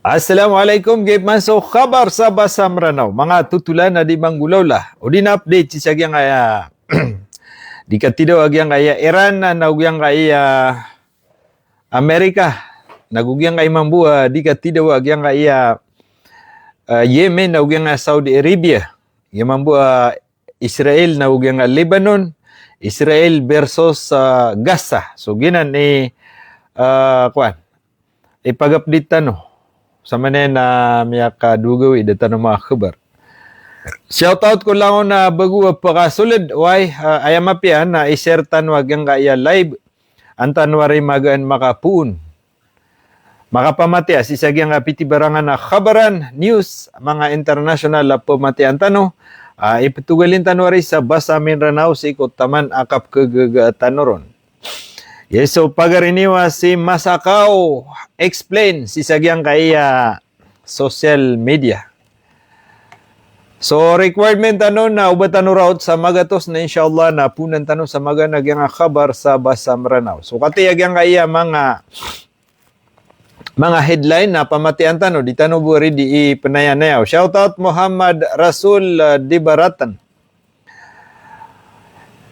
Assalamualaikum gib so kabar sa Basam Ranau. Mga tutulan na di manggulaw lah. O din update si sagyang kaya di katidaw agyang kaya Iran na nagyang kaya Amerika. Nagugyang kay mambua di katidaw agyang kaya Yemen nagyang Saudi Arabia. Yang mambua Israel nagyang Lebanon. Israel versus Gaza. So ginan ni ipag-update no. Sa manen na miyaka dugaw idata ng mga kabar. Shoutout ko lang na bago pakasulid. Why? Ayam apian na i-share tanwag ang kaya live. Antan wari magaan makapuun. Makapamatya si sagyang pitibarangan na kabaran, news, mga international na pamatian tano. Ipatugalin tanwari sa Basamin Ranau si ikot taman akap kagagatanuron. Yes, so pagariniwa si Masakaw explain si sagyang kaya social media. So requirement na ubatan raut sa magatos na inshallah na punan tanong sa mga nagyang kabar sa Basam Ranau. So katiyag yang kaya mga headline na pamatian tanong di tanong buri di penayanayaw. Shoutout Muhammad Rasul Dibaratan.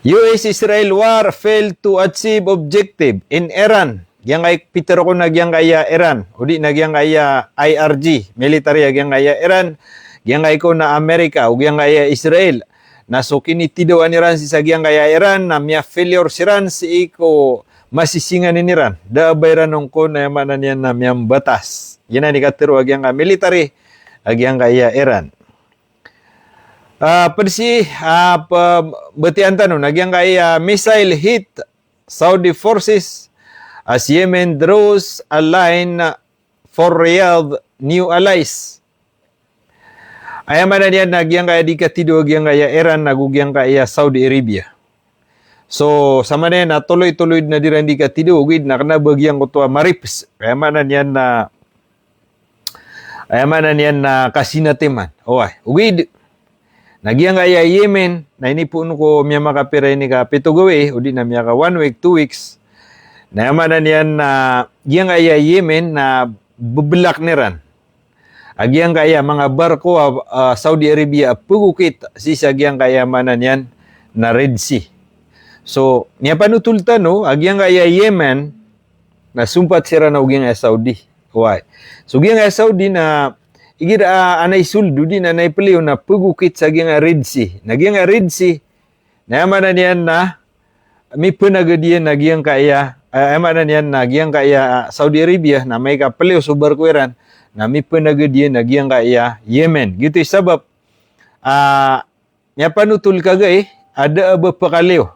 US-Israel war failed to achieve objective in Iran. Yang ay Peter ko nagyang kaya Iran. Udi nagyang kaya IRG, military nagyang kaya Iran. Yang ay ko na Amerika, ug yang kaya Israel. Nasukin itidawan ni Iran si sagyang kaya Iran na miya failure si Iran si iko masisingan ni Iran. Da bayran nung ko na yamanan yan na miyang batas. Yan na ni katero agyang military agyang kaya Iran. Betian tanong, nagyang kaya missile hit Saudi forces as Yemen draws a line for Riyadh new allies. Ayaman na niyan, nagyang kaya di katido, nagyang kaya Iran, nagugyang kaya Saudi Arabia. So, sa manen na tuloy-tuloy na diran di katido, ugid na kanabagyang ko to marips. Ayaman na niyan na kasinatiman. Okay, ugid. Nagyang kaya Yemen, na inipun ko miya makapiray ni ka pito gawi, o di na miya ka 1 week, 2 weeks. Nayaman na niyan na gyang kaya Yemen na bubulak ni Ran. Agyang kaya mga barko Saudi Arabia pugukit si sagyang kaya manan yan na Red Sea. So, niya panutulta no, agyang kaya Yemen na sumpat sira na ugyang kaya Saudi. Why? So, gyang kaya Saudi na igid anay suldo din anay paliw na pugukit sa gyang Red Sea. Nagyang Red Sea, nayaman na niyan na may panagadiyan na gyang kaya ayaman na niyan na gyang kaya Saudi Arabia na may kapaliw sa barko Iran na may panagadiyan na gyang kaya Yemen. Gito'y sabab niya panutul kagay ada aba pakaliw.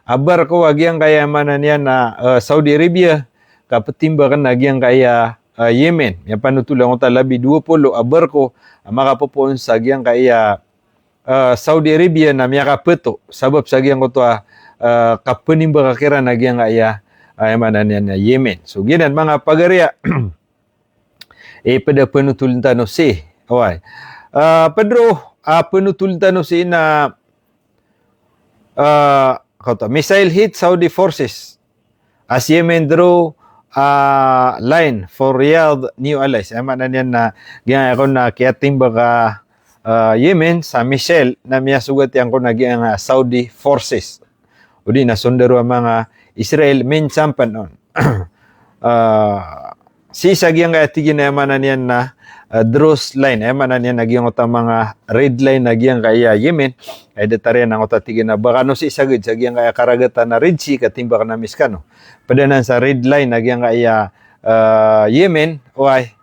Abar ko agyang kaya manan niyan na Saudi Arabia kapatimbakan na gyang kaya Yemen. Yang panutulang ko talabi 20 abar ko makapupuon sa gyang kaya Saudi Arabia na miya kapeto. Sabab sa gyang ko to kapanimba kakira na gyang kaya manan yan na Yemen. So ginan mga pagariya pada penutulan tano si. Okay. Pedro penutulan tano si na missile hit Saudi forces as Yemen draw line for Riyadh new allies. Ama na niyan na gyang ako na kiating baka Yemen sa missile na miya sugat yang ko na gyang Saudi forces. Udi na sundaro mga Israel main sampan on. Si sagyang kaya tigin na emanan yan na draws line. Emanan yan nagyang utang mga red line nagyang kaya Yemen. Ay detaryan ang utatigin na baka no si sagad. Sagyang kaya karagatan na Red Sea katimba ka na miskano. Padanan sa red line nagyang kaya Yemen. Why?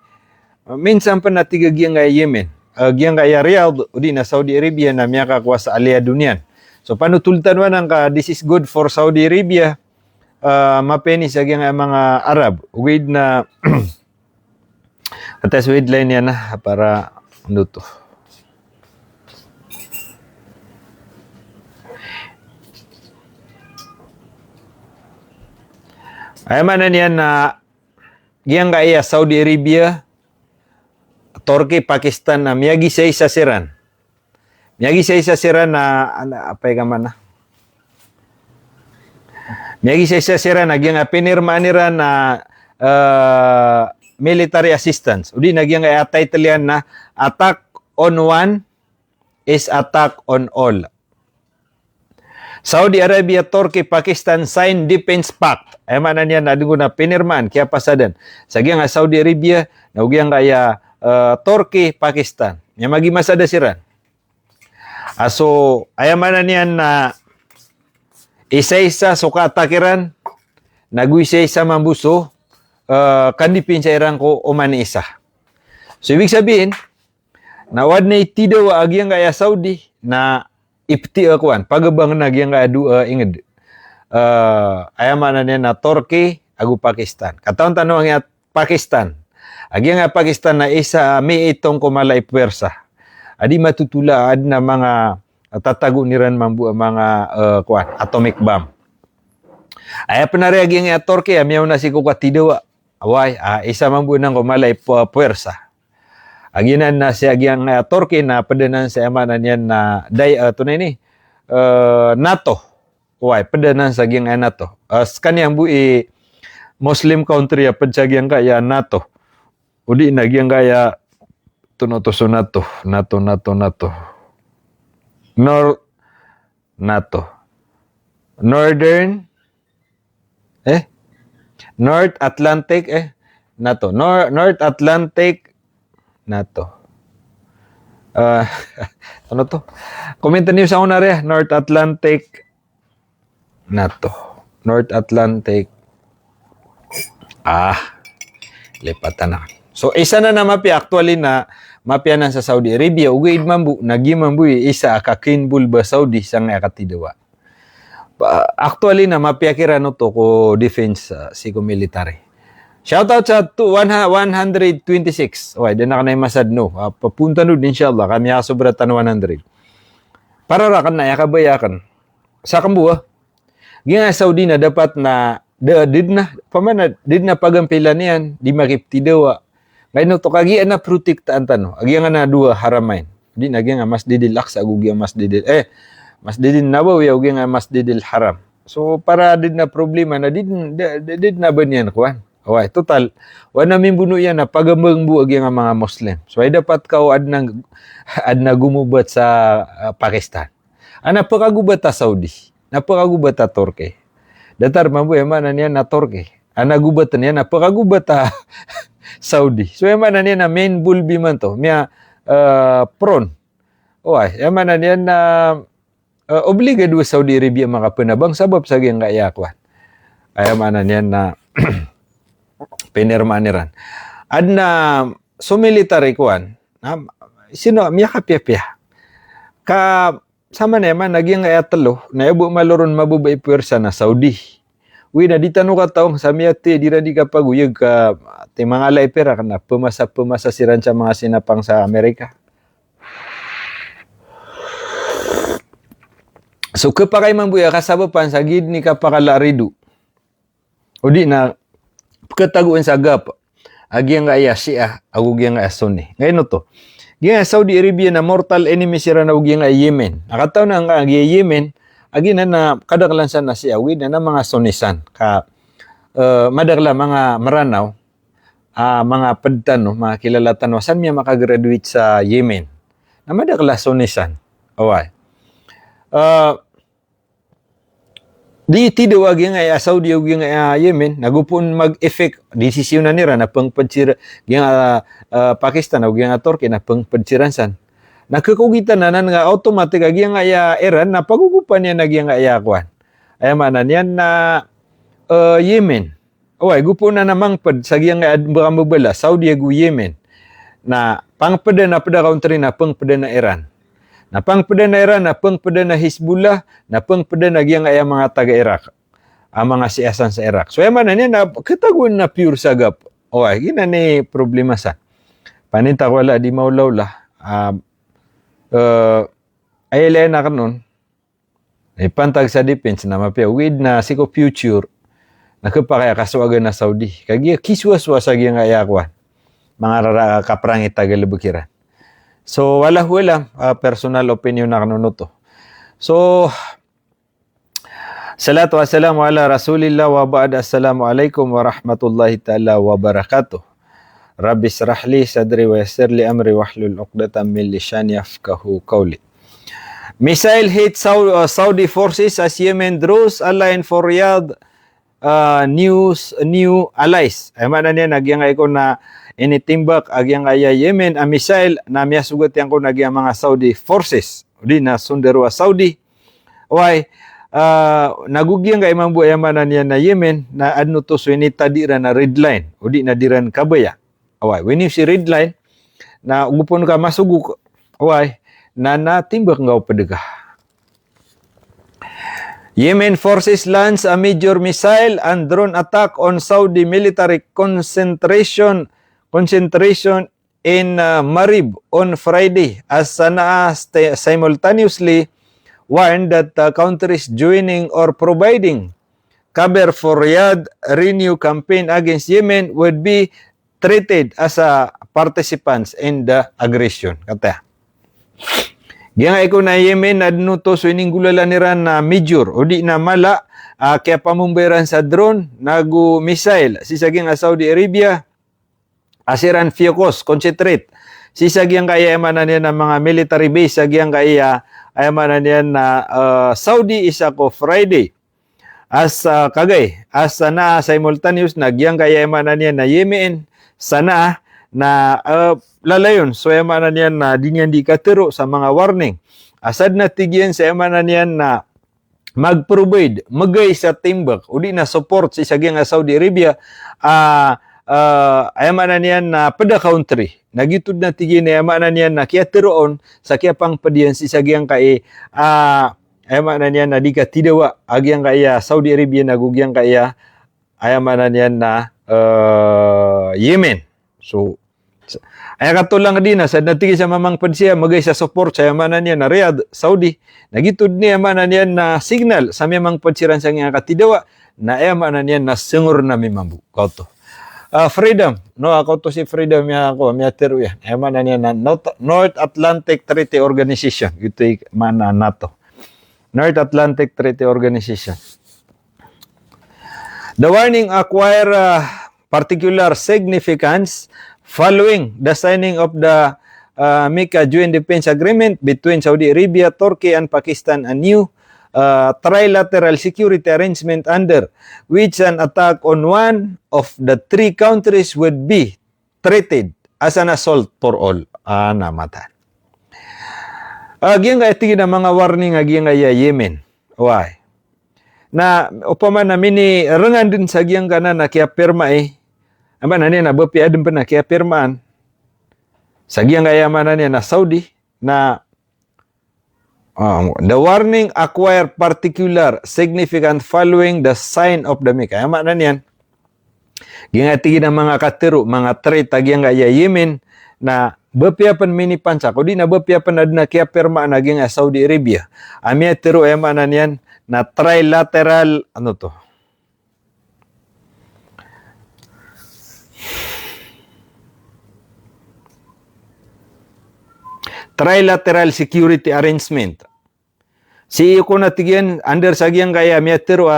Minsan pa natigagyang kaya Yemen. Gyang kaya Riyadh. Udi na Saudi Arabia na miya kakuha sa aliadunyan. So panutultan man ka this is good for Saudi Arabia. Mapeni sa mga Arab. With na atas headline yan na para ano to. Ay manan yan na giyang kaya Saudi Arabia, Turkey, Pakistan na miyagi sa isa siran. Miyagi sa isa siran na apay ka man na. Miyagi sa isa siran na giyang pinirma nira na military assistance. Udi nagyang title yan na attack on one is attack on all. Saudi Arabia, Turkey, Pakistan sign defense pact. Ay man niya na na pinirmaan kaya pasadan. Sagyang Saudi Arabia, nagyang kaya Turkey, Pakistan. Nya magi masada siran. So ayaman niya na isa-isa suka atakiran, nag-isa-isa mambuso, kandipin sa irang ko o mani isa. So, ibig sabihin, nawad na itidaw agyang kaya Saudi na ipti akuan, pagabang nagyang kaya dua inged. Ayaman na niya na Turkey, agu Pakistan. Kataon tanong nga Pakistan. Agyang nga Pakistan na isa may itong kumalay puwersa. Adi matutula ad na mga tatago niran mambu mga atomic bomb. Ay panaregi nga Turkey amiyaw na si kukatidawa. Away isa mambu nang kumalay puwersa. Aginan na si agyang Turkey na padanan sa amanan yan na tunay ni NATO. Away padanan sa agyang NATO. Kanyang bui Muslim country padsagyang kaya NATO. Udi nagyang kaya tunotoso NATO. NATO. Northern North Atlantic NATO. North Atlantic NATO. Ano to? Komento niyo sa una rin. North Atlantic NATO. North Atlantic. Lipatan na. So isa na mapi actually na mapianan sa Saudi Arabia, ugaid mambu, nagimambu isa kakinbul ba Saudi sa nga katidawa. Actually na mapiakira no to ko defense siko military. Shout out sa 126. Okay, din na kanay masad no. Papunta no inshallah kami sobratan 100. Para ra kan na yakabayakan. Sa kambuha. Ginga Saudi na dapat na did na pagampilan niyan, di makiptidawa. Ngayon to kagi na protektaan tano. Agi nga na dua haramain. Di na nga Masjidil Aqsa agugi Masjidil Masjidil Nabawi agugi nga Masjidil Haram. So para did na problema na did na banyan kuan. Okay, total wala min buno yan na pagambang buag nga mga Muslim. So ay dapat ka ad na gumubat sa Pakistan. Ana pagagubat ta Saudi. Napakagubat ta Turkey. Datar mabuhay man niya na Turkey. Ana gubat niya na pagagubat ta Saudi. So yaman na niya na main bulbi man to. Miya prone. Okay, yaman na niya na obligado Saudi Arabia makapanabang sabab sa giyang kaayakwan. Ayaman na niya na pinirmaniran. Ad na so military kuan, sino miya kapya-pya. Sama naman naging ayatalo na ibu maluron mabubay puwersa na Saudi. Uy na di tanong ka taong sa miyate di ra di ka paguyag ka ti mga alay pera kana pumasa siran sa mga sinapang sa Amerika. So kapakay man buya kasabapan sa gid ni kapakalaridu. O di na kataguan sa gap. Agyang aya siya agugyang asoni. Ngayon to. Gaya Saudi Arabia na mortal enemy sira na ugyang Yemen. Nakataw na ang Yemen agi na kadaklansan na si awid na mga sonisan ka madagla mga maranaw mga padtano mga kilalatan no san miya makagraduate sa Yemen na madagla sonisan away di tido agi nga Saudi agi nga Yemen nagupon mag-effect desisyon na nira na pangpadsira nga Pakistan agi nga Turkey na pangpadsiransan nakakugitan na nga automatic agi nga Iran na pagugupan niya nagyang nga kwan. Ay manan yan na Yemen. Oy, gupo na namang pad sa giyang nga mabala Saudi ag Yemen na pangpada na pada country na pangpada na Iran. Na pangpada na Iran na pangpada na Hezbollah na pangpada na giyang mga taga Iraq. Ang mga siyasan sa Iraq. So ay manan yan na katagun na pure sagap. Oy, gina ni problema sa. Paninta wala di maulaw la. Ay na kanon pantag sa defense na mapia with na siko future nakapakaya kaswagan na Saudi kagi kiswaswa sa gyang ayakwan mga kaprangit tagalbukiran so wala personal opinion na kanon to so salatu wassalamu ala rasulillah wa ba'd assalamu alaikum warahmatullahi ta'ala wabarakatuh Rabbi israh li sadri wa yassir li amri wahlul 'uqdatam min lisani yafqahu qawli. Missile hit Saudi forces as Yemen draws a line for Riyadh new allies. Ay mana niya nagyang ay ko na initimbak agyang ay Yemen a missile na miyasugot yang ko nagyang mga Saudi forces. Di na sunderwa Saudi. Why? Nagugyang kay mambu ayaman niya na Yemen na adno to so ini tadira na red line. Udi na diran kabaya. Why? When you see red line na ugupon ka masuguk. Why? Na natimbak ngaw padagah. Yemen forces launch a major missile and drone attack on Saudi military concentration in Marib on Friday as Sana'a simultaneously warned that the countries joining or providing cover for Riyadh renew campaign against Yemen would be treated as a participants in the aggression. Kata. Giyang iko na Yemen adno to so ining gulala niran na major o di na mala kaya pamumbayran sa drone nagu missile si saging Saudi Arabia asiran focus concentrate si saging kaya emanan niya na mga military base saging kaya emanan niya na Saudi isa ko Friday as kagay as na simultaneous na giyang kaya emanan niya na Yemen sana na lalayon so emanan niyan na di niyan di katero sa mga warning asad na tigyan sa emanan niyan na mag-provide magay sa timbak uli na support sa isaging Saudi Arabia emanan niyan na pada country nagitud na tigyan na emanan niyan na kiateroon sa kiapang padiyan si isaging kay emanan niyan na di ka tidawa agyang kaya Saudi Arabia nagugyang kaya emanan niyan na Yemen. So, ay katulang din na sa natigi sa mamang padsiya magay sa support sa yamanan niya na Riyadh, Saudi. Nagitud niya yamanan niya na signal sa mamang padsiran sa nga katidawa na yamanan niya na sungur na mimambu. Kauto. Freedom. No, ako to si Freedom niya ako. Miya tiro yan. Yamanan niya na North Atlantic Treaty Organization. Ito yung mana NATO. North Atlantic Treaty Organization. The warning acquire particular significance following the signing of the MICA Joint Defense Agreement between Saudi Arabia, Turkey, and Pakistan, a new trilateral security arrangement under which an attack on one of the three countries would be treated as an assault for all. Namatan. Agyan nga itigin ang mga warning agyan nga Yemen. Why? Na upaman na mini rengan din sa agyan ka na kaya pirma Aba na niya na bapi adem pa na kaya pirmaan sa giyang ayaman niya na Saudi na the warning acquire particular significant following the sign of the MICA. Ayaman na niyan. Gingatigin ng mga katero, mga trade tagiyang kaya Yemen na bapiapan mini pansa. Kung di na bapiapan na kaya pirmaan na giyang Saudi Arabia. Amya tero ayaman na niyan na trilateral, ano to? Trilateral security arrangement. Si ko natigyan under sagyang kaya metro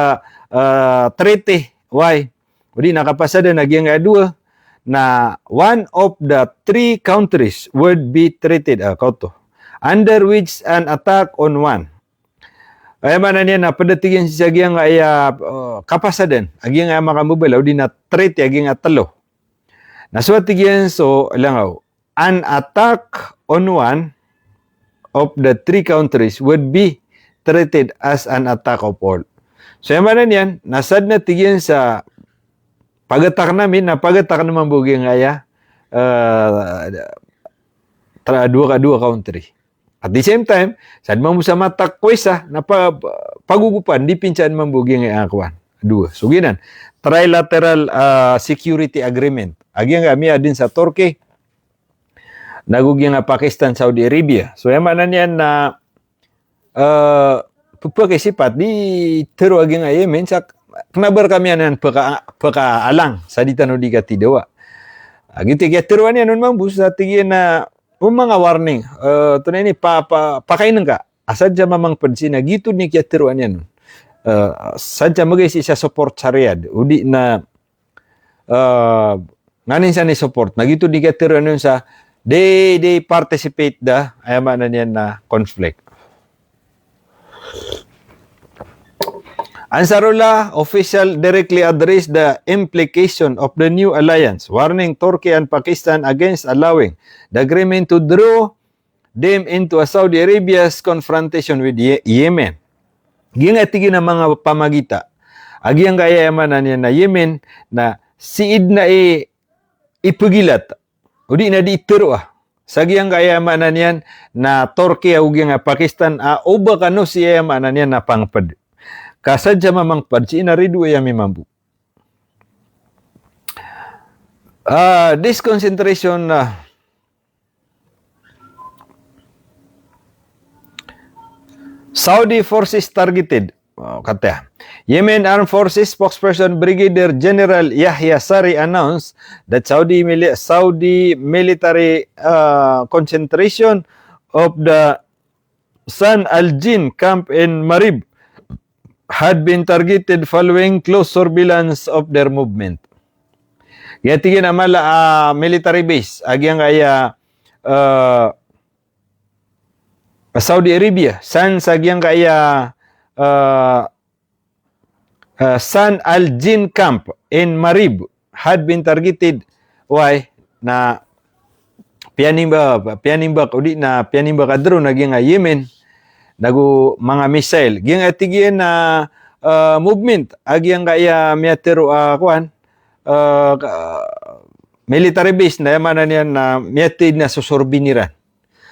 treaty. Why? Udi nakapasada nagyang dua na one of the three countries would be treated kauto under which an attack on one. Ay man niya na padatigyan si sagyang kaya kapasadan agyang makamubala udi na treaty agyang talo. Naswatigyan so langaw an attack on one of the three countries would be treated as an attack of all. So, yung manan yan, nasad na tigyan sa pagatak namin, na pagatak naman buging ngaya dua country. At the same time, sad mo sa matak kwesa na pagugupan, di pinchan man buging ngaya akwan. Dua. So, ginan, trilateral security agreement. Agyang kami din sa Turkey, nagugyan nga Pakistan, Saudi Arabia. So, yung manan yan na pagkisipat, di tero aging nga Yemen, sa knabar kami yan pagkaalang sa ditano di ka tidawa. Agiti kaya teruan yan nun mambu sa tigyan na mga warning. Ito na ini, pakainan ka. Asad siya mamang pansin na gito ni kaya teruan yan nun. Sadya magay siya support sa Riyadh. Udi na nganin sa ni support nagito di ka tiro nun sa they participate the ayaman na niyan na conflict. Ansarullah official directly addressed the implication of the new alliance, warning Turkey and Pakistan against allowing the agreement to draw them into a Saudi Arabia's confrontation with Yemen. Gingatigi na mga pamagita. Agyang kayaman na niya na Yemen na siid na ipugilat. O di na di itiro Sagyang kayaman na niyan na Turkey o Pakistan uba kano siya yaman na niyan na pangpad. Kasadya mamangpad, si inaridu ay mambu. This concentration Saudi forces targeted. Kata. Yemen Armed Forces spokesperson Brigadier General Yahya Sari announced that Saudi military concentration of the San Al-Jin camp in Marib had been targeted following close surveillance of their movement. Yatigin amala military base agyang kaya Saudi Arabia san sagyang kaya San Al-Jin camp in Marib had been targeted na pianimba udi na pianimba kadro naging Yemen nago mga missile ging atigyan na movement agyang kaya miatero military base na yaman niyan na miatid na susorbiniran.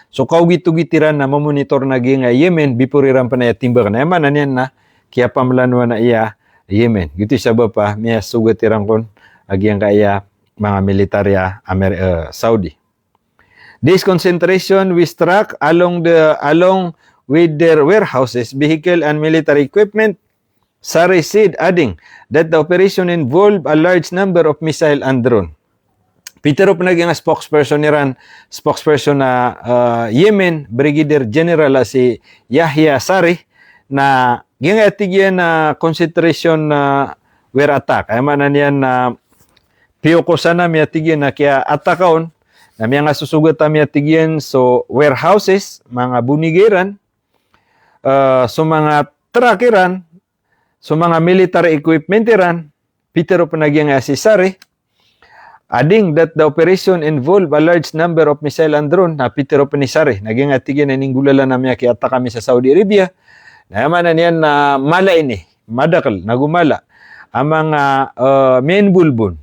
So kaugit-ugitiran na mamonitor naging Yemen bipuriran pa na timbak na yaman niyan na kaya pamlanwa na iya Yemen. Gitu sabab pa miya sugatiran kon agyang kaya mga militarya Saudi. This concentration we struck along with their warehouses, vehicle, and military equipment, Sari said, adding that the operation involved a large number of missile and drone. Peter op naging spokesperson na Yemen, Brigadier General si Yahya Sari, na gingatigyan na concentration na were attack. Ay manan yan na piyokosan na miyatigyan na kaya atakaon, na miya nga susugat na miyatigyan so warehouses, mga bunigiran, so mga truckeran, so mga military equipment iran, Peter op naging si Sari, adding that the operation involved a large number of missile and drone na Peter op ni Sari, naging atigin na ninggulala na miya kiata kami sa Saudi Arabia, na yaman na niyan na mala ini, madakal, nagumala, ang mga main bulbon,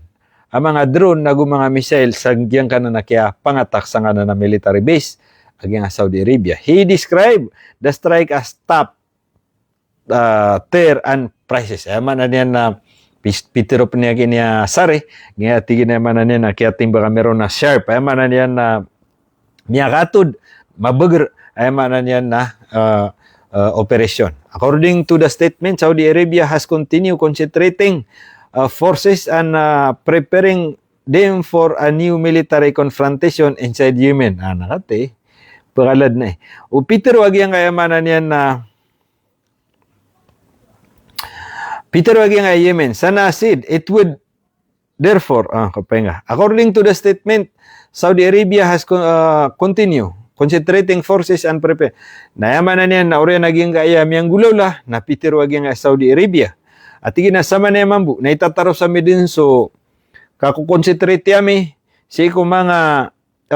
ang mga drone nagu mga missile sa giyang kanan na kaya pangatak sa kanan na military base agyang Saudi Arabia. He described the strike as top tier and prices. Yaman na niyan na Peter op niya kiniya Sari, ngayatigin na yaman na niyan na kaya timba kamero na sharp. Yaman na niyan na miyakatod, mabagar, yaman na niyan na operation. According to the statement, Saudi Arabia has continued concentrating forces and preparing them for a new military confrontation inside Yemen. Nakate, pakalad na O Peter, wag yung kayamanan yan na Peter, wag yung Yemen. Sana said, it would therefore, according to the statement, Saudi Arabia has continued concentrating forces and prepare. Nayaman na niyan na ori naging kaya miyang gulaw la na Peter wag yung Saudi Arabia. At iginasama na mambu na itataro sa midin so kakukonsentrate yami si ko mga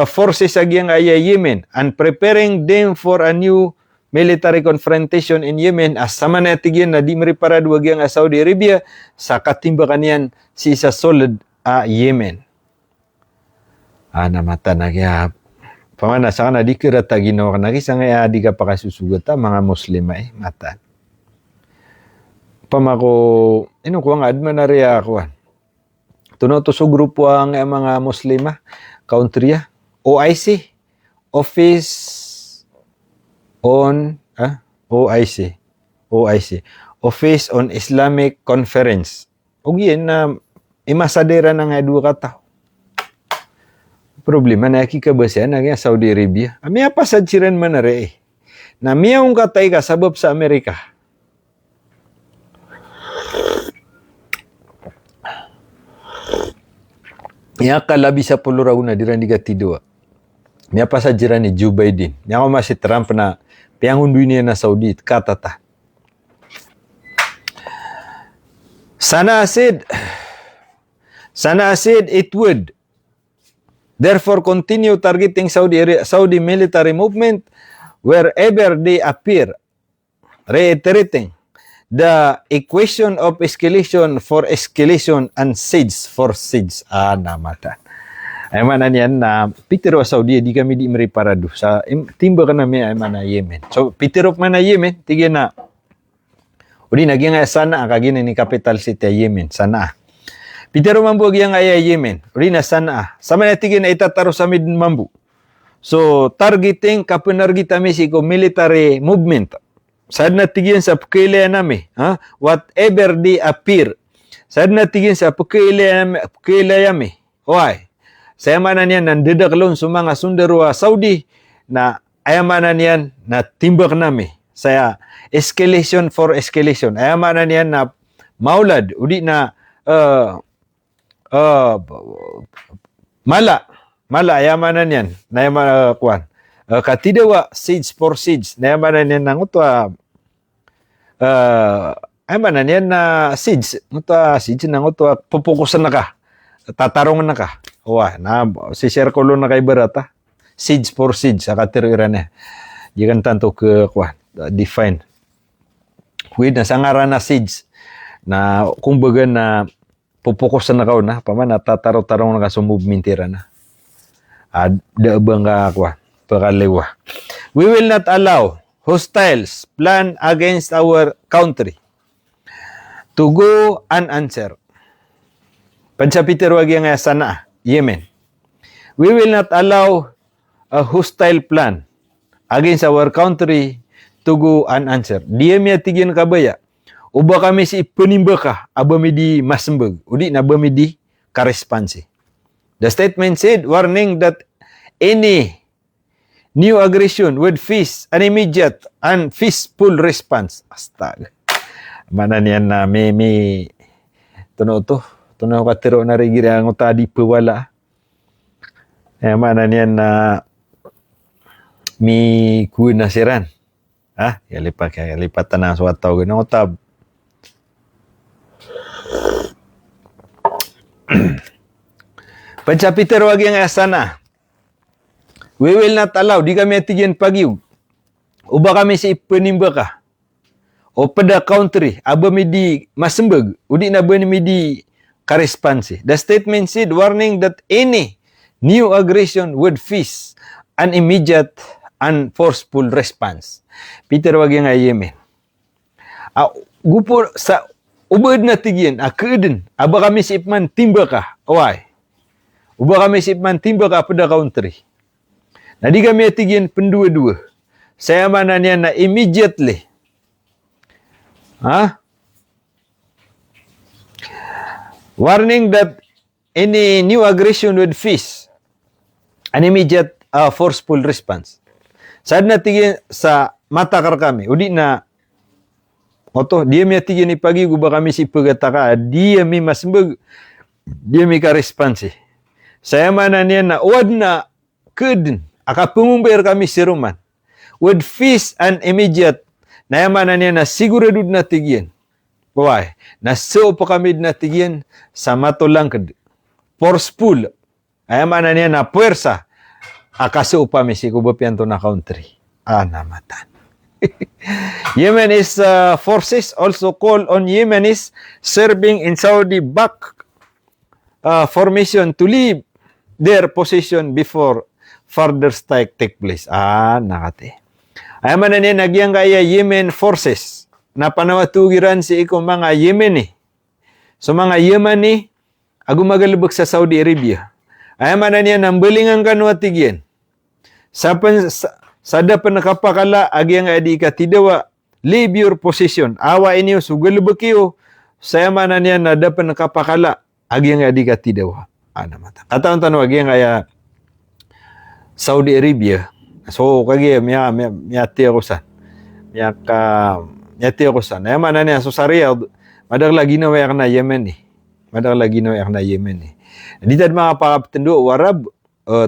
forces agyang aya Yemen and preparing them for a new military confrontation in Yemen as sama na tigyan na di mariparad wag yung Saudi Arabia sa katimbakan yan si sa solid Yemen. Namata na kaya pamana sa kana di kira ta ginawa kana kisa nga di ka pakasusugat mga Muslim mata. Pamako ko nga adman na riya ako. Tuno to so grupo ang mga Muslima country OIC Office on OIC Office on Islamic Conference. Og yan na imasadera na nga duha ka tao. Problema na kikabasyan na Saudi Arabia. Miya pasad siran man na re. Na miya ang katay ka sabab sa Amerika. Miya ka labi sa pulurauna diran diga tidua. Miya pa sa jiran ni Joe Biden. Miya ko si Trump na piangunduin niya na Saudi katata. Sana said it would therefore continue targeting Saudi military movement wherever they appear, reiterating the equation of escalation for escalation and siege for siege. Namatan. Ay manan yan na Peter wa Saudi di kami di meriparado sa timba ka namin ay mana Yemen. So Peter of mana Yemen tige na udi nagyang sana kagina ni capital city Yemen sana. Peter mambu yang ay Yemen udi na sana. Sama na tige na itataro sa mid mambu. So targeting kapenargita Mexico military movement. Sad na tigin sa pagkailaya nami, whatever they appear. Sad na tigin sa pagkailaya mi. Why? Saya manan yan nandedaklon sa mga sundarwa Saudi na ayamanan yan na timbak nami. Saya escalation for escalation. Ayamanan yan na maulad, udi na mala ayamanan yan. Na ayamanan kuan. Katidawa siege for siege. Nayamanan yan ng utwa ayamanan yan na siege. Siege ng utwa pupukusan na ka. Tatarungan na ka. Na si circle na kay barata. Siege for siege. Sa katiriran niya. Diyan tanto define. With na sangaran na siege. Na kumbaga na pupukusan na ka na. Paman na tataro-tarong na ka sa movementira na. Daabang ka pagkaliwa. We will not allow hostiles plan against our country to go unanswered. Pansa Peter wag yang sana Yemen. We will not allow a hostile plan against our country to go unanswered. Dia miya tigin kabaya. Uba kami si penimba ka abami di Masembeg. Udi na abami di karespansi. The statement said warning that any new aggression would face an immediate and peaceful response. Astag. Mana niyan na may tuno katiro na rigiri ang utadi pewala. Mana niyan na mi kuwi nasiran. Lipat tanang suwataw ganang utab. Panca Peter wag yang asana. We will not allow, di kami atigyan pagiw. Uba kami si penimba ka. O pada country, abami di Masembeg, udi na abami di karespansi. The statement said warning that any new aggression would face an immediate and forceful response. Peter wag yang Yemen. Gupo sa ubad na tigyan, keuden, aba kami si ipman timba ka. Why? Uba kami si ipman timba ka pada country. Na di kami atigyan pendua-dua. Saya mana niya na immediately. Warning that any new aggression would face an immediate forceful response. Saad na tigyan sa mata kar kami. Udi na dia mi atigyan ni pagi guba kami si pagataka. Dia mi Masembeg. Dia mi ka responsi. Saya mana niya na uwad na keuden. Aka pumumbayar kami si Roman. Would face an immediate na yaman niya na sigurado na tigyan. Why? Nasuo pa kami na tigyan sa matulang forceful. Ayaman niya na puwersa. Akasuo pa mi si kubapianto na country. Namatan. Yemen is forces also call on Yemenis serving in Saudi back formation to leave their position before further strike take place. Nakate. Ayaman na niya nagyang kaya Yemen forces na panawatugiran si ikong mga Yemeni. So mga Yemeni, agumagalubog sa Saudi Arabia. Ayaman na niya nang balingan kanwatigyan. Sa dapan nakapakala, agyang adi ka tidawa, leave your position. Awa inyo, sugalubog kayo. Sa ayaman na niya na dapan nakapakala, agyang adi ka tidawa. Kataon tanong, agyang kaya Saudi Arabia. So kagi miyati ako sa. Miyati ako sa. Nayaman na niya so sa Riyadh, madagla ginawa na Yemen eh. Ditad mga pakaptendo warab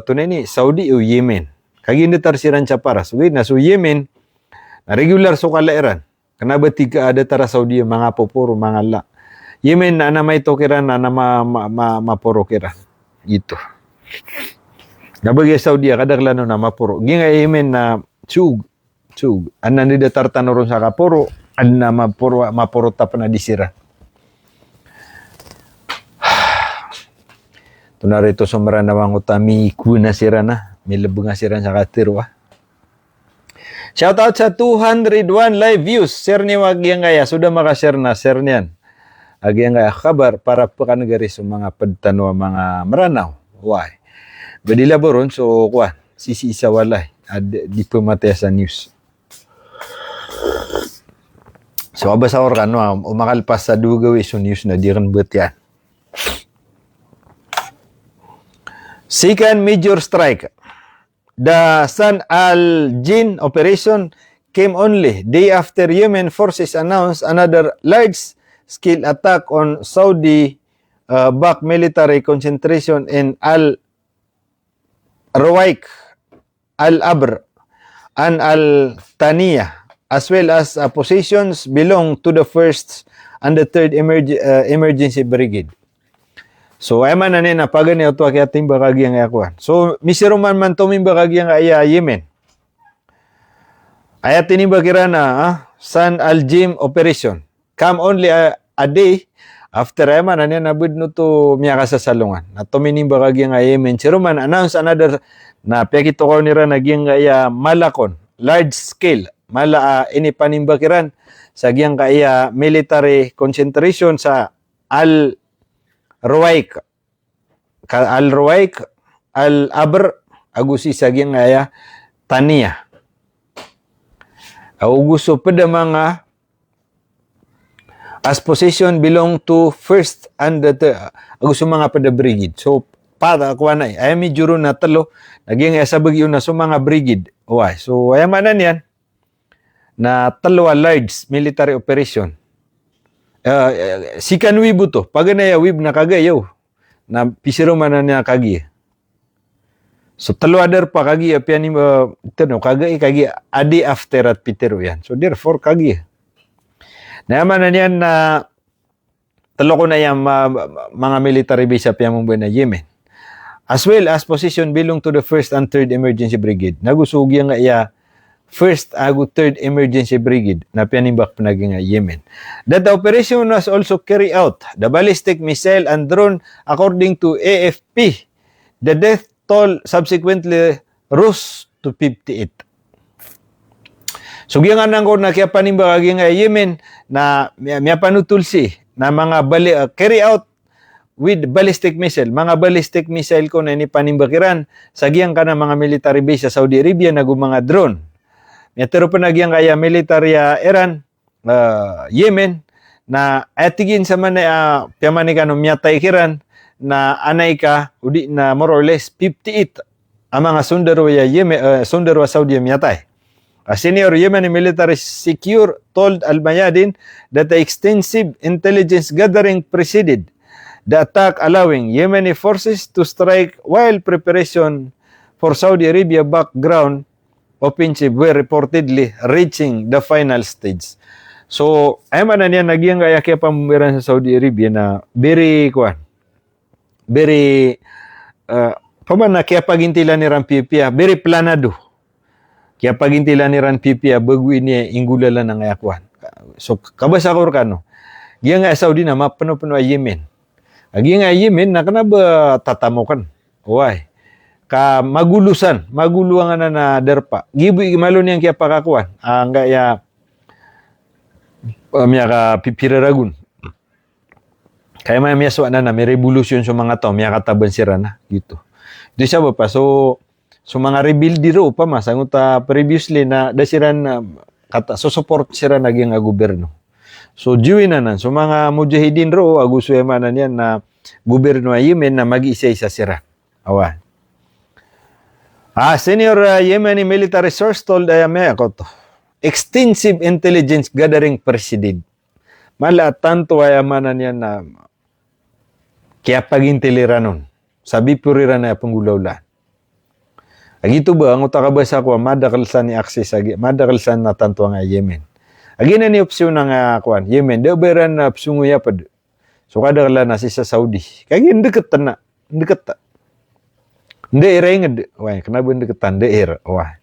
tunay ni Saudi o Yemen. Kagi nitar siran sa paras. Okay, na so Yemen na regular so kalairan. Kanaba tiga ada tara Saudi mga poporo mga la. Yemen na may tokiran na maporo kiran. Ito. Nabagay Saudi kadaglano na mapuro. Ginga Yemen na chug. Anan ni datar tanoron sa kapuro. Na mapuro tap na disira. Tunarito sumara na wang utami kuna sira na. May labunga sira sa katirwa. Shoutout sa 201 live views. Share ni wag yang kaya. Sudah makashare na. Share niyan. Agi yang kaya kabar para pakanagari sa mga padtano mga maranaw. Why? Badila boron so kuan. Sisi isa walay. Di pumatay sa news. So, abasa or kano, umakalpas sa dugawi so news na di rin buhat yan. Second major strike. The San al-Jin operation came only day after Yemen forces announced another large-scale attack on Saudi-backed military concentration in Al-Ruwaik, Al-Abr, and Al-Taniyah, as well as positions belong to the 1st and the 3rd Emergency Brigade. So, ay man na nina, pagani ito kaya ating bakagyang ayakuan. So, misiruman man tuming bakagyang aya Yemen. Ayat ini bakira na San al-Jim operation. Come only a day after ay man na nina, nabud no to miyaka sa salungan. Na tumining bakagyang Yemen. Siruman, announce another na piyakito ko nira naging aya malakon, large scale. Mala ini panimbakiran sa giyang kaya military concentration sa Al-Ruwaik, Al-Abr, agusi sa giyang kaya Taniyah. Augusto pada mga as position belong to 1st and the agusto mga pada brigade. So para kuan ay mi juro na talo naging sa bagyo na so mga brigade. Why? So ay manan yan na talwa large military operation. Sikan wibu to. Pag na wib na kagayaw. Na pisiro man na niya kagi. So talwa der pa kagi. Piyan ni kagi adi after at pitero yan. So therefore kagi. Naman na niyan na talo ko na yan mga military base sa piyamong buwan na Yemen. As well as position belong to the 1st and 3rd Emergency Brigade. Nagusugi nga iya 1st agu 3rd Emergency Brigade na piyanimbak panaging Yemen. That the operation was also carried out. The ballistic missile and drone according to AFP. The death toll subsequently rose to 58. So giyangan nang ko na kaya panimbak aging Yemen na miya panutulsi na mga carry out with ballistic missile. Mga ballistic missile ko na ni panimbakiran sa giyang ka na mga military base sa Saudi Arabia na mga drone. Pero panagyang kaya military Iran, Yemen, na atigin sa man piyamani ka no miyatay kiran na anay ka, udi na more or less 58 ang mga sundaro Yemen, sundaro Saudi miyatay. A senior Yemeni military secure told Al-Mayadin that the extensive intelligence gathering preceded the attack, allowing Yemeni forces to strike while preparation for Saudi Arabia background offensive were reportedly reaching the final stage. So, ay man na niya nagyang kaya kaya pamumiran sa Saudi Arabia na very paman na kaya pagintilan ni Rampipia, very planado. Kaya pagintilan ni Rampipia, baguin niya ingulalan ng ayakwan. So, kabasa ko kano. Giyang nga Saudi na mapano-pano ay Yemen. Giyang nga Yemen, na ka na ba tatamukan? Why? Ka maguluan na derpa. Gibu malo niyang kaya pakakuan. Ang kaya miya ka pipiraragun. Kaya may miya na may revolution sa mga tao, miya kataban sira na. Gitu. Ito siya ba pa? So mga rebuild ro pa masangot previously na dasiran so support sira naging gobyerno. So diwi na nan. So mga mujahidin ro agusto emanan yan na gobyerno ay Yemen na mag-isa sa sira. Awan. Senior Yemeni military source told Ayame ako to. Extensive intelligence gathering preceded. Mala tanto ayamanan yan na Kaya pagintiliran nun. Sabi puriran na panggulawlan. Agito ba, ang utakabasa ko, madakalsan ni akses, madakalsan na tanto nga Yemen. Agi na ni opsyon nga kuan Yemen, da beran na opsyon ya pad. So kadakala na si sa Saudi. Kaya deket na, deket ta. Hindi irenged. Why, kenapa deketan daer? Why?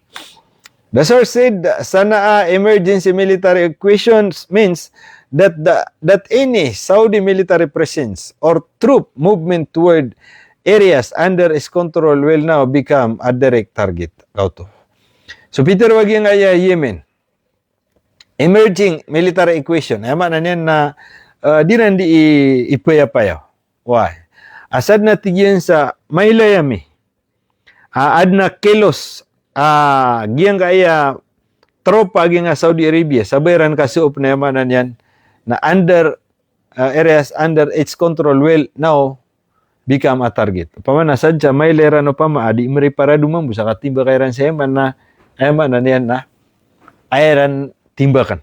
The source said, sana emergency military equations means that any Saudi military presence or troop movement toward areas under its control will now become a direct target. Kauto. So Peter wag yung Yemen. Emerging military equation. Ama na niyan na di nandi ipayapayaw. Why? Asad na tigyan sa Mailayami. Adna kilos giyang kaya tropa giyang Saudi Arabia sabayran kasuop na yamanan yan na under areas under its control will now become a target. Pamana sadya may lera no pama adi meri para dumambu sa katimba kairan sa yaman na yan na airan timbakan.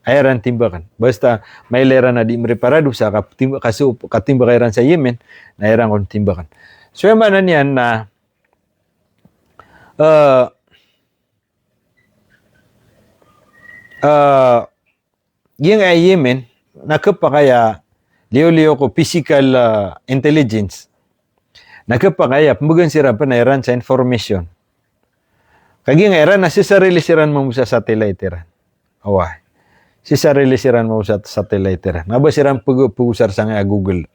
Airan timbakan. Basta may lera na di meri para du sa katimba kairan sa Yemen na airan kon timbakan. So yaman na yan na yung Yemen nakapakaya liyo ko physical intelligence nakapakaya pembagan sira panairan sa information kagi nga era na sisarili siran mo sa satellite ran away sisarili siran mo sa satellite ran naba siran pugusar sa nga Google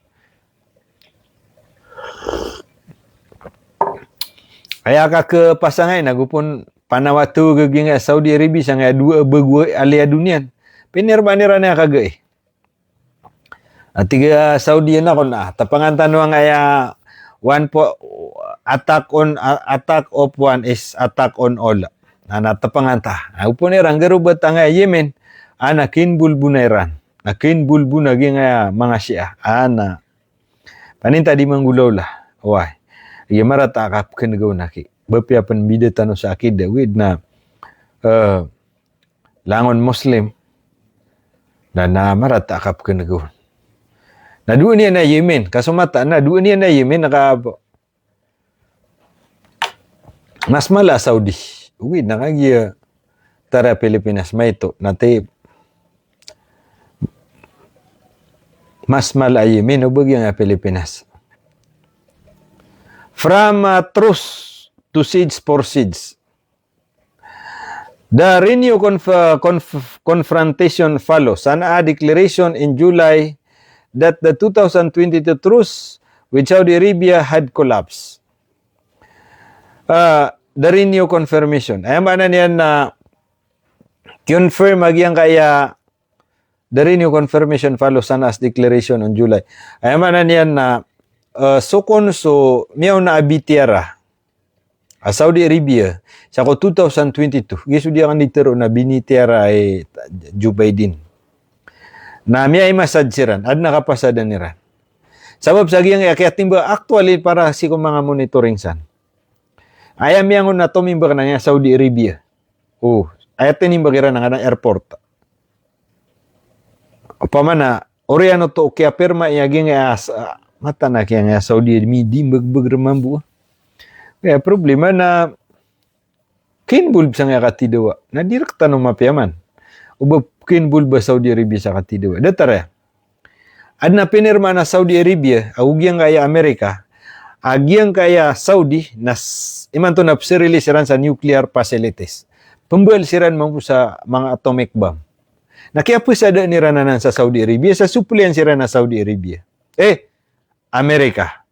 kaya ka ke pasangay nagupon panawatu gaging Saudi Arabia sa nga dua begua alia dunian pinirbanira na kagay at tiga Saudi na kon tapangan tanong nga attack of one is attack on all na tapangan ta upon irang garubat nga Yemen anakin bulbunairan nakin bulbuna nga mga Shia ana paninta di manggulaw la why iya marata kap kenagaw naki bapiapan bida tano sa akida with na langon Muslim na marata kap kenagaw na dua niya na Yemen kasumata na dua niya na Yemen mas mala Saudi with nakagiya tara Pilipinas may ito nati mas mala Yemen ubag yung Pilipinas. From truce to siege for siege. The renewed confrontation follows an declaration in July that the 2022 truce with Saudi Arabia had collapsed. The renewed confirmation. Ayan ba na niyan na confirm magyang kaya the renewed confirmation follows an declaration in July. Ayan ba na niyan na sukon so miyaw na abitiara Saudi Arabia sa ko 2022 gisu dia kan ditero na binitiara Joe Biden na miya ay masadsiran ad nakapasadan nira sabab sa giyang kaya timba actually para si ko mga monitoring san ayam yang na tumimba na Saudi Arabia ayat tinimba kira na airport upamana oriano to kaya perma yaging mata na kaya nga Saudi midi magbagramambu. Kaya problema na kinbulb sa nga katidawa. Na direkta no mapiaman. Uba kinbulb ba Saudi Arabia sa katidawa. Datara. Ad na pinirma na Saudi Arabia, agugyang kaya Amerika, agyang kaya Saudi, iman to na sirili siran sa nuclear facilities. Pembal siran mo sa mga atomic bomb. Na kaya po sa nirananan sa Saudi Arabia, sa suplian siran na Saudi Arabia. Amerika.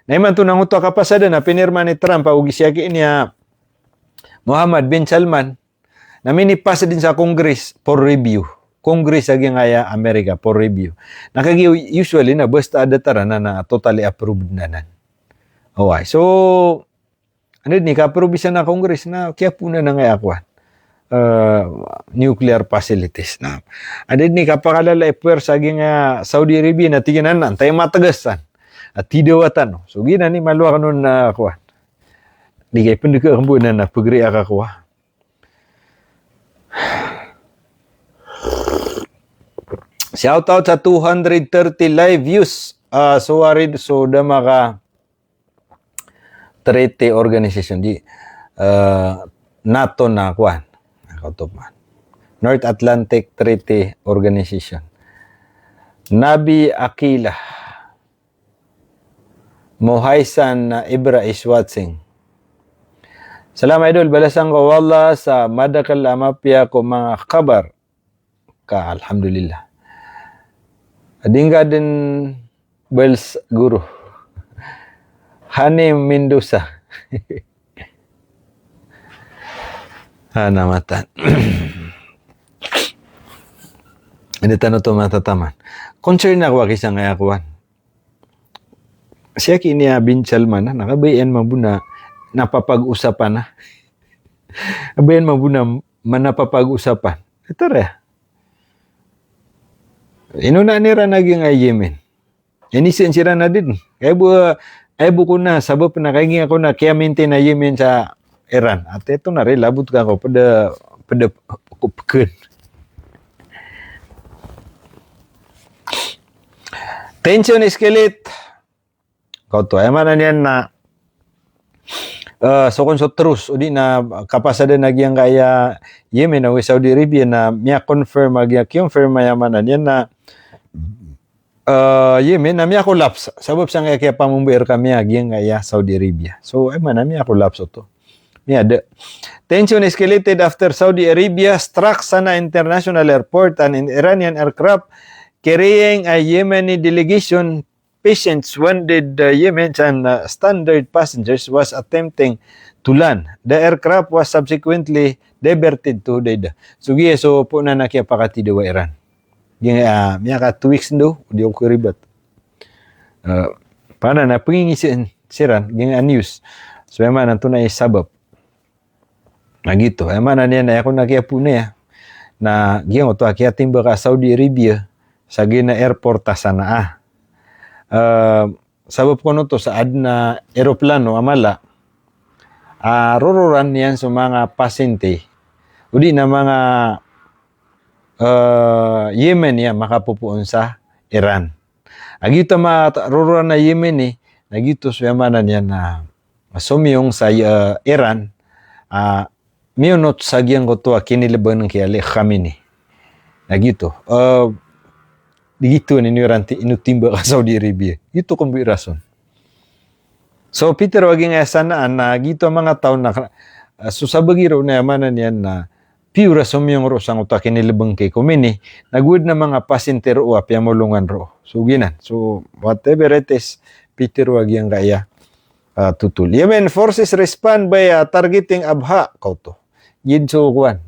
Na iman to nang uto kapasada na pinirma ni Trump ugi siya niya Mohammed bin Salman na minipas din sa Congress for review. Congress agi nga Amerika for review. Nakagi usually na basta adatara na totally approved na nan. Okay. So ni ka-approve siya na Congress na kaya po na nga akwan. Nuclear facilities na. Adid ni kapakalala puwersa agi nga Saudi Arabia na tiginan nan tayo matagasan. At tidawatan. So, gina ni maluwa ka nun na kuha. Di kayo pendeka kambunan na pagri ka kuha. Shout out sa 230 live views suwarid so da maka treaty organization di NATO na kuan nakautopan North Atlantic Treaty Organization. Nabi Akila Mohaisan na Ibra is watching. Salam idol, balasan ko wala sa madakal amapya ko mga kabar ka alhamdulillah. Adingga din Bells Guru. Hanim Mendoza. Matan. Hindi tanong to matataman. Concern ako kisang kaya kuwan. Siya kiniya Bin Salman na nakabayan mabuna napapag-usapan na. Kabayan mabuna manapapag-usapan. Ito rin. Inuna nira naging ay Yemen. Inisen sila na din. Kaya buko na, sabab na kaya ako na kaya maintain na Yemen sa Iran. At ito na rin, labot ka ako pada kupken. Tension escalate. Kau to, emang niyan na so kung so terus, udi na kapasada nagyang kaya Yemen o Saudi Arabia na miya confirm confirm mayaman na yan na Yemen na miya collapse. Sabab sa kaya pamumbayar kami nagyang kaya Saudi Arabia. So emang na miya collapse to. Miya de. Tension escalated after Saudi Arabia struck Sana International Airport and an Iranian aircraft carrying a Yemeni delegation. Patients wounded Yemen and standard passengers was attempting to land. The aircraft was subsequently diverted to Jeddah. So po na nakia pakati dawa Iran. Yung miya ka 2 weeks ndo, di ako ribat. Para na pangingisian siran, yung news. So yaman ang tunay sabab. Nagito, yaman na niya na ako nakia po na ya. Na giyang ito, kaya timba ka Saudi Arabia sa gina airport sana sabab ko no to sa na eroplano amala rururan yan sa mga pasyente udi na mga Yemen yan makapupuon sa Iran agito rururan na Yemen nagito sa yamanan yan na sumiyong sa Iran miyonot sa giyang ko to kiniliban ng kiyali kami nagito digito ninyo ranti inutimba ka Saudi Arabia. Ito kung rason. So Peter waging sanaan na gito mga taon na susabagiro na yamanan yan na piura sumiyong ro sang utak kinilibang kay kumini nagwood na mga pasenter o apya molungan ro. So ginan. So whatever it is Peter waging kaya tutul. Yemen forces respond by targeting Abha kauto. Yid so kuan.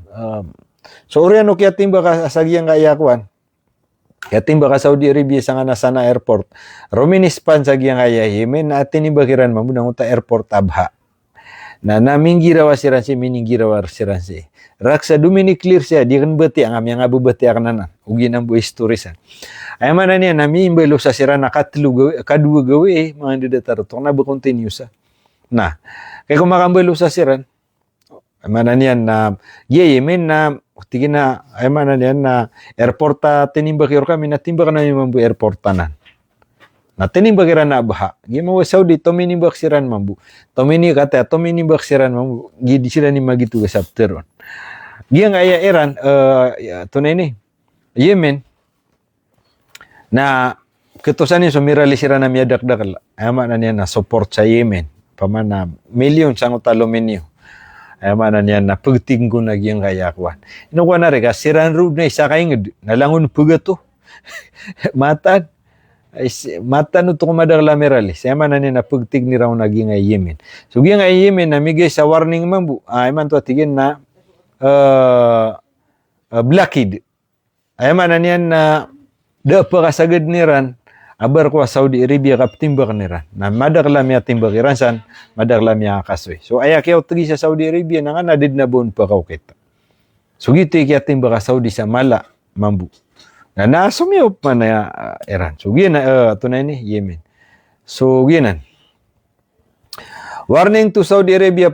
So oriano kaya timba ka sagyang kaya kuan. Kaya timba ka Saudi Arabia sa nga Sana airport. Rominispan sa giyang kaya Yemen na tinibakiran mabunang uta airport Abha. Na naming girawa siran si miningirawa siran si. Raksa dumini clear siya di kan beti ang amyang abu beti akanan. Ugi nang bu historisan. Ay man niya nami imbelo sa siran na kadua gawe mga didatar to na ba continue sa. Na kay kung makambelo sa siran ay man niya na Yemen na tigin na, ay man yan na airport tinimbakir kami, natimbak na yung mambu airport tanan. Na tinimbakiran na Abha. Gimawa Saudi, tominimbak siran mambu. Tominimbak siran mambu. Gidi sila ni magitu ka sabteron. Giyang aya Iran, tunay ni, Yemen, na ketusan yung sumirali siran na miyadak-dakal. Ay man yan na support sa Yemen. Paman na milyon sang utalominyo. Ay manan yan na pagtinggo na giyang kayakwan. Inukuha na rin ka, siran road na isa kayong nalangon puga to. Matan no to kumadagla merali. Siya manan yan na pagtig ni raw naging ay Yemen. So giyang ay Yemen na migay sa warning mambu. Ay man to tigin na blockade. Ay manan yan na dapat kasagad ni Iran. Abar ko Saudi Arabia kap timbak nira. Na madagla miya timbak Iransan, madagla miya kasoy. So aya kaya tigi sa Saudi Arabia na nga nadid na bon pa kaw kita. So gito kaya timbak Saudi sa mala mambu. Na nasumyo pa na Iran. So gina tunay ni Yemen. So ginan. Warning to Saudi Arabia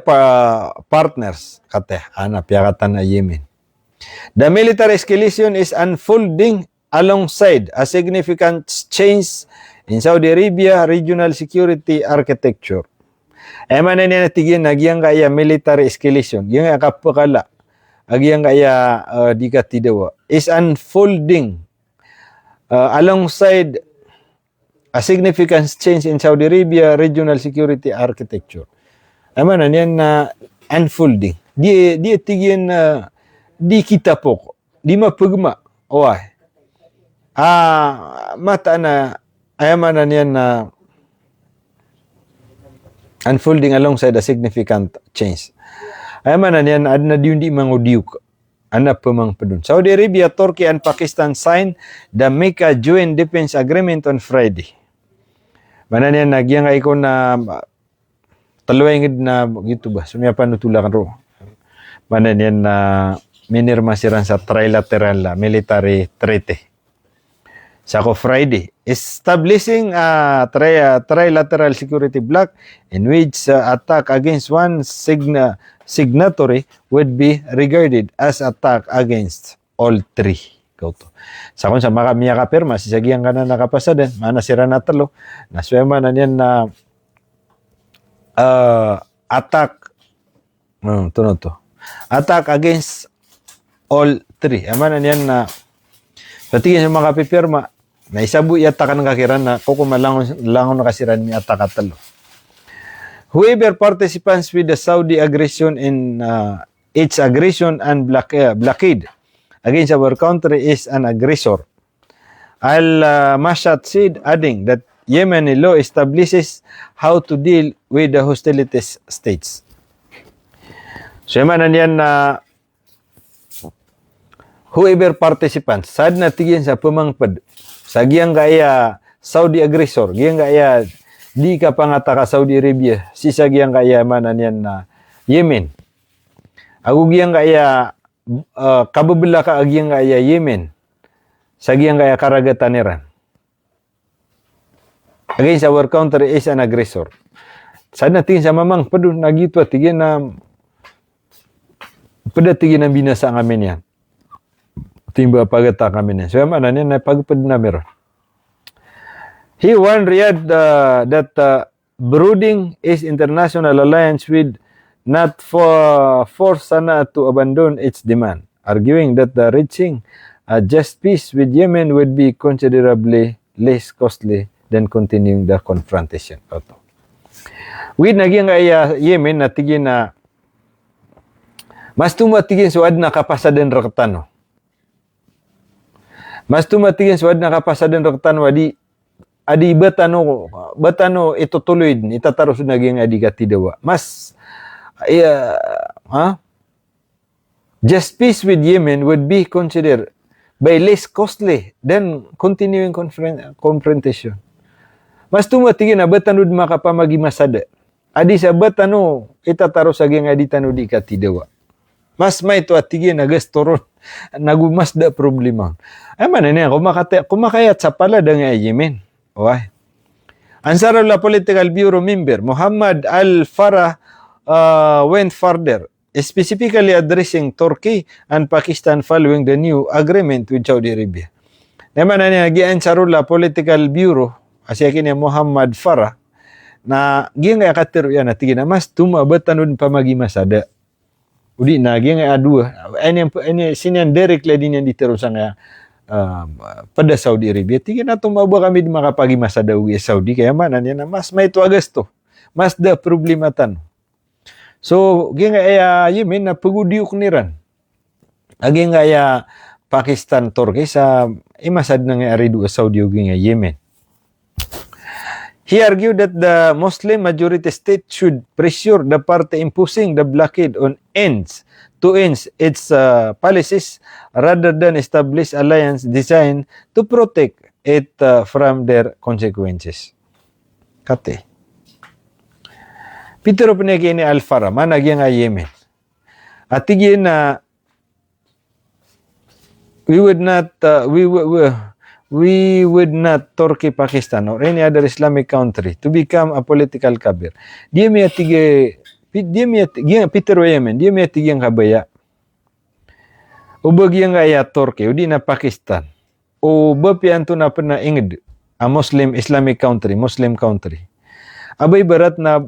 partners kate ana piyakatan na Yemen. The military escalation is unfolding alongside a significant change in Saudi Arabia regional security architecture. Mana niya natigin nagyang kaya military escalation, yung kapakala, agyang kaya di ka tidawa, is unfolding alongside a significant change in Saudi Arabia regional security architecture. Mana niyan na unfolding. Dia tigin di kita po, di mapagma. Oy. Mata na mana niyan na unfolding alongside a significant change. Mana niyan adna di mangudiuk. Ana pemang pedun. Saudi Arabia, Turkey, and Pakistan signed the Mecca Joint Defense Agreement on Friday. Mana niyan nagyang ay ko na talawangid na gitu ba. Sumya panutulakan ro. Mana niyan na minirma siran sa trilateral military treaty. Sako Friday, establishing a trilateral security bloc in which attack against one signatory would be regarded as attack against all three. Kauto. Sakon sa makamiya ka perma, sisagyan ka na nakapasadan, mana sira na talo, naswema na niyan na attack, tunod to, attack against all three. Mana niyan na, patigin sa mga pipirma, na isabu yata ka ng kakiran na kukumalangon na kasiran ni attack at talo. Whoever participants with the Saudi aggression in its aggression and blockade against our country is an aggressor. Al-Mashad said, adding that Yemeni law establishes how to deal with the hostilities states. So yaman na niyan na whoever participants, sad na tigyan sa pumangpad, sa giyang kaya Saudi aggressor, giyang kaya di ka pangataka Saudi Arabia, sisa giyang kaya manan yan na Yemen. Ako giyang kaya kababila ka agiyang kaya Yemen, sa giyang kaya karagatan niran. Against our country is an aggressor. Sana tingin sa mamang padun nagito tigyan na tigyan na binasa ngamin yan. Timba pagata kami niya. So manan yan na pagpad na meron. He warned Riyadh that brooding is international alliance with not force Sana'a to abandon its demand, arguing that the reaching a just peace with Yemen would be considerably less costly than continuing the confrontation. With naging Yemen na tigin na mas tumatigin suad na kapasadan rakatano. Mas tumatigin suad na kapasadan rakatano adi batano ito tuloy din itataros naging adi katidawa. Mas just peace with Yemen would be considered by less costly than continuing confrontation. Mas tumatigin na batano makapamagimasada. Adi sa batano itataros naging adi tano di katidawa. Mas may to atigin na gastoron nagumasda problema. Ay man niya kumakayat sa palada nga Yemen. Why? Ansarullah Political Bureau member Muhammad Al-Farah went further, specifically addressing Turkey and Pakistan following the new agreement with Saudi Arabia. Naman na niya Ansarullah Political Bureau, asya kini Muhammad Farah, na giyang kaya katiro yan, at na mas tumabatan pa magimasada. Udi na giyang kaya adua, sinyan directly din yan ditiro sa nga pada Saudi Arabia. Tingin na tumaba kami di makapagimasa daw Saudi, kaya manan yan na mas may tuagas to. Mas da problematan. So, giyang kaya Yemen na pagudiuk niran. Aging kaya Pakistan, Turkey sa imasad na nga aridu Saudi o giyang Yemen. He argued that the Muslim majority state should pressure the party imposing the blockade on ends its policies rather than establish alliance designed to protect it from their consequences. Kate. Pitero pinagi ni Al-Farah, managyan nga Yemen. At tigyan na we would not Turkey, Pakistan, or any other Islamic country to become a political kabir. Dia may Peter Yemen, dia may tigyan kabaya. O bagyang kaya Turkey, o di na Pakistan. O bapian to na inged. a Muslim Islamic country, Muslim country. Abay berat na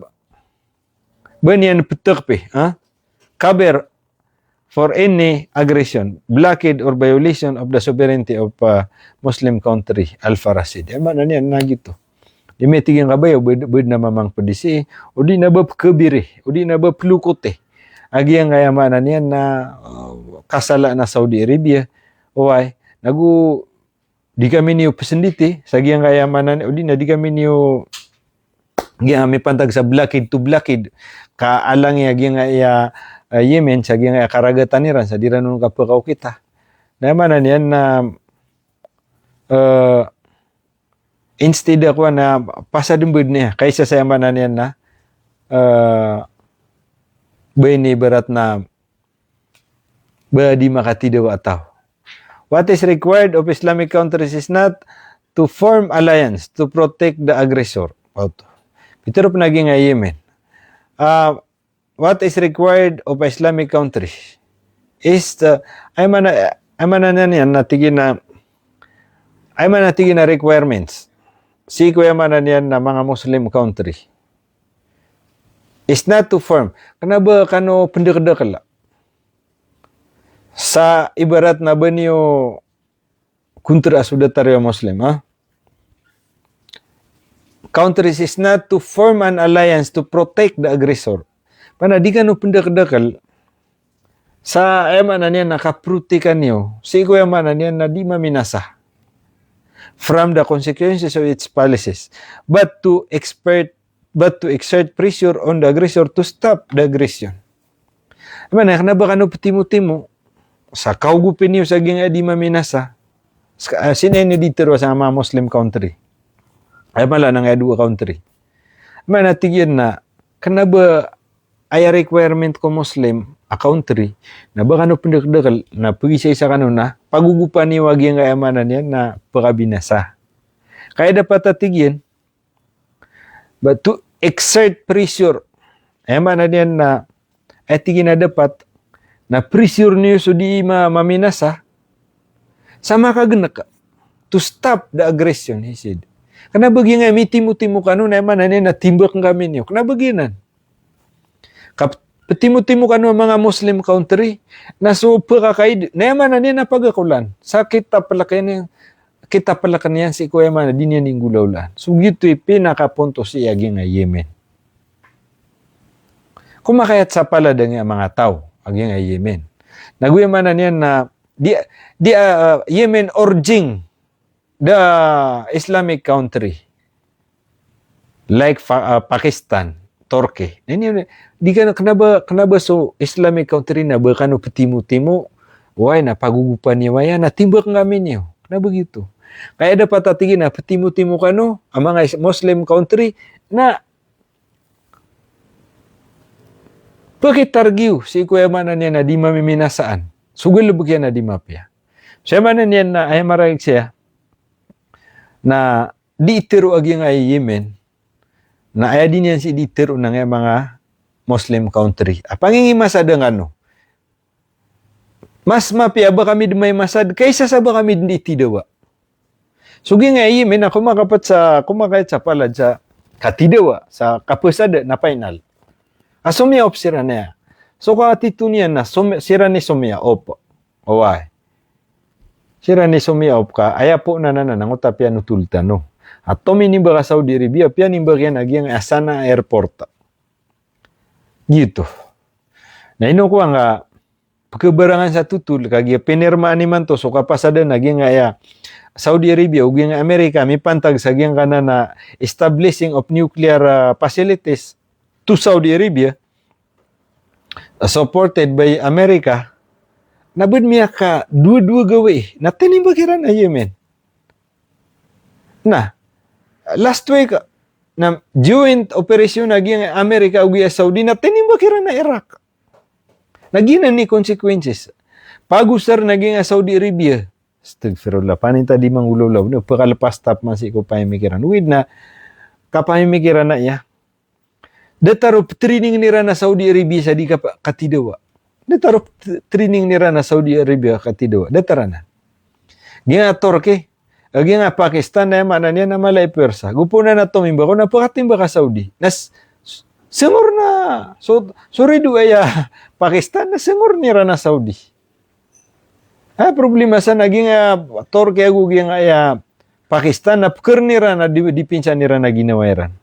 banyan petekpe, cover for any aggression, blockade or violation of the sovereignty of Muslim country, Al-Farasid. Mana niyan na gitu. Di may tiging kabayo, bud na mamang pedisi, o di na ba kebiri, o di na ba plukote. Agi ang kayamanan niyan na kasala na Saudi Arabia, oay, di kami niyo pesenditi, sagi ang kayamanan, o di na di kami niyo may pantag sa blockade to blockade, kaalang yung Yemen, sa yung karagatan niran, sa diran nung kapakaw kita. Naman yan na instead ako na pasadimbud niya, kaysa sa yaman yan na bini berat na di makatidaw ataw. What is required of Islamic countries is not to form alliance to protect the aggressor. Pero naging Yemen. What is required of Islamic countries is ay mananan na requirements. Siko yamanan yan na mga Muslim country. Is not to form. Kanaba kano pendekdekala. Sa ibarat na ba niyo kontra sudataryo Muslim, countries is not to form an alliance to protect the aggressor. Pana di ka no pendekdekal sa emanan yan nakaprutikan niyo, sigo emanan yan na di maminasa from the consequences of its policies, but to exert pressure on the aggressor to stop the aggression. Emana kana ba kano petimo-timo sa kaugupin niyo sa ginga di maminasa sinene ditero sa mga Muslim country. Ay mala nang dua country. Emana tigyan na kana ba ay requirement ko Muslim a country na ba kano pendekdekal na pagi sa kanuna pagugupan ni wagi nga amanan yan na pagabinasa. Kaya dapat tatigyan but to exert pressure amanan yan na tigin na dapat na pressure niyo so di maminasa sama kagnak to stop the aggression, he said. Kana bagi nga mitimo-timo kanu na amanan yan na timbak kami niyo. Kana baginan petimo-timo kanu mga Muslim country na super kakaid naman na niya napagakulan sa kita palakan niyan si kuya man di niya ninggulaulan. So gito pinakapunto si aging Yemen. Kumakayat sa palad ng mga tao aging Yemen. Naguya man na niyan na Yemen urging the Islamic country like Pakistan, Turkey. Di ka na kanaba so Islamic country na ba kano petimo-timo way na pagugupan niya waya na timbak kami niyo. Na begitu. Kaya dapat tatigin na petimo-timo kano ang mga Muslim country na pakitargiw si kuya manan niya na di mamiminasaan. Sugul bugyan na di mapya. Siya manan niya na ay marag siya na di itiro agi nga Yemen na ay din yan si ditero ng mga Muslim country. Pangingin masad ang ano? Mas mapia ba kami may masad kaysa sa ba kami di tidawa? Sugi nga Yemen na kumakait sa palad sa katidawa, sa kapusada na final. Sumia op sira na. So katitunian na sira ni sumia op. Oway. Sira ni sumia op ka, aya po na nananangot piano tultano. At tuminimba ka Saudi Arabia, pianimba yan agyang Asana Airport. Gitu. Na ino ko nga, pagkabarangan sa tutul, kagya pinirmaan ni man to, so kapasada naging Saudi Arabia, ug yung Amerika, may pantag sa agyang kana na establishing of nuclear facilities to Saudi Arabia, supported by America, nabud miya ka dua-dua gawi, na tinimbagiran na Yemen. Na, last week, na joint operation naging Amerika ug Saudi na tinimbakiran na Iraq. Naginan ni consequences. Pagusar naging Saudi Arabia. Astagfirullah. Paninta di mangulaw-law. No, pakalapas tap man si ko pahimikiran. With na kapahimikiran na iya. Datarop training nira na Saudi Arabia sa di ka katidawa. Datarop training nira na Saudi Arabia katidawa. Datara na. Gina Turkey. Agi nga Pakistan na yaman niya na malay pwersa. Gupuna na tumimba ko, napakatimba ka Saudi. Sengur na. Sorry do aya Pakistan na sengur nira na Saudi. Problema sa naging Turkey aguging aya Pakistan na pker nira na dipinsa nira na ginawairan.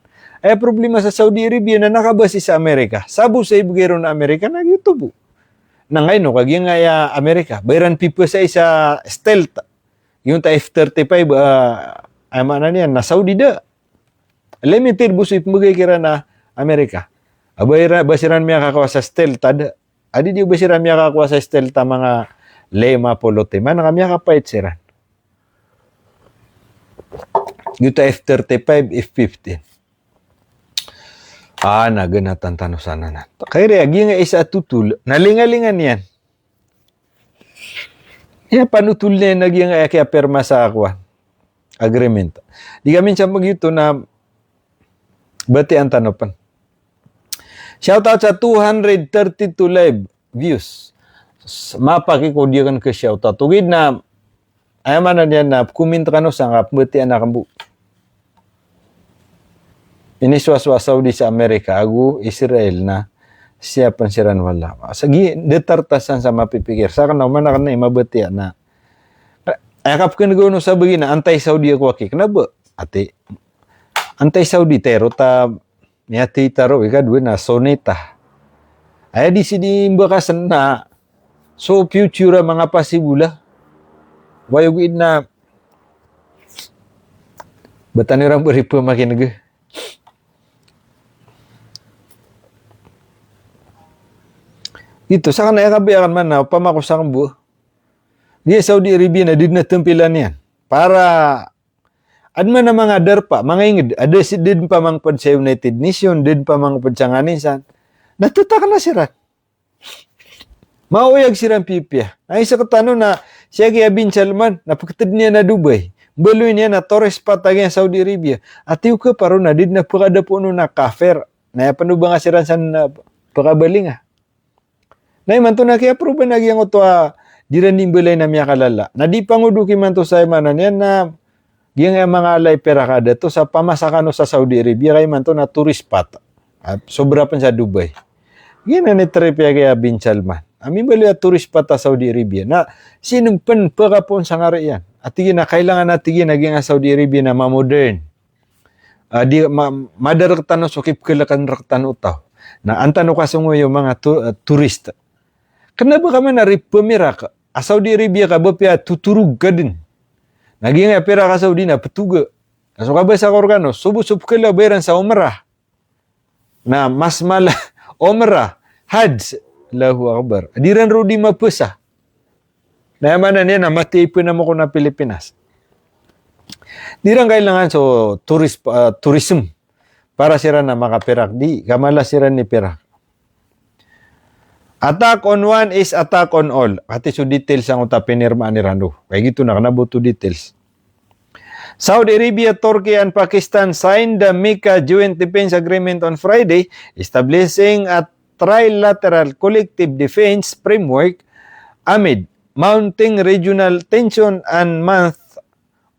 Problema sa Saudi Arabia na nakabasi sa Amerika. Sabu sa ibigero na Amerika nagyutubo. Na ngayon, kaging aya Amerika. Bayran pipo sa isa stealth. Yung ta F-35, na niyan, na Saudi da. Limited busit magay kira na Amerika. Basiran miya kakawa sa stealth. Adi di basiran miya kakawa sa stealth mga lema polote. Mana kami kapait siran. Yung ta F-35, F-15. Naganatan tano sana na. Kaya agi nga isa tutul, nalingalingan yan. Panutul niya naging kaya perma sa akwa. Agreement. Di kami siya magyuto na bati ang tanopan. Shoutout sa 232 live views. Mapaki ko di kan ke shoutout. Tugid na ayaman na niya na kuminta ka no sa bati ang nakambu. Iniswaswa Saudi sa Amerika, agu Israel na siya pansiran wala. Sagi detartasan sa mapipikir. Sa kana man na imabati na. Ayakap ka nagono sa bagi na anti-Saudi ako aki. Kenapa? Ate anti-Saudi tero ta niati taro ikadwe na soneta. Ay di sini bakasan na so future mga pasibula. Wayugid na batanirang beripa makinag. Ito, sa kanaya kabiyakan man na, pamakusakan buo. Di Saudi Arabia na din na tempilan yan. Para, adman na mga darpa, mga ingid, ada si din pa mang pad sa United Nation, din pa mang pad sa nganisan, natutak na sirat. Mauyag siran pipya. Ay sa katano na, siya kaya Bin Salman, napagtad niya na Dubai. Baloy niya na Torres patagyan Saudi Arabia. At yung ka paro na, din na pagkada po na kafer. Na panuba nga siran sa pakabaling na man to na kaya proba na gyang to diran dimbalay na miya kalala. Na di panguduki man to sa manan yan na gyang mga alay pera kada to sa pamasakano sa Saudi Arabia kay man to na tourist spot. Sobra pa sa Dubai. Gyang na ni trip ya kaya Bin Salman. Amin bali tourist spot sa Saudi Arabia na sinumpan pagapon sa ngari yan. At tigin na kailangan na tigin naging Saudi Arabia na ma-modern. Madaraktan no sukip kalakan raktan utaw. Na antano kasungo yung mga turista. Kenapa ka man nari pemira ka? Saudi Arabia ka bapia tuturug ka din. Naging pera ka Saudi na petuga. Kaso ka ba sa organo? Subo-sub ka labaran sa umrah. Na mas mala umrah. Hajj. Allahu Akbar. Adiran rudi mapesa. Na yaman na niya na matipin na mo ko na Pilipinas. Dirang kailangan so tourism. Para sira na makapirak. Di, kamala sira ni pirak. Attack on one is attack on all. Ati so details ang utapinirma ni Rando. Kaya gito na kanabuto details. Saudi Arabia, Turkey, and Pakistan signed the Mecca Joint Defense Agreement on Friday, establishing a trilateral collective defense framework amid mounting regional tension and month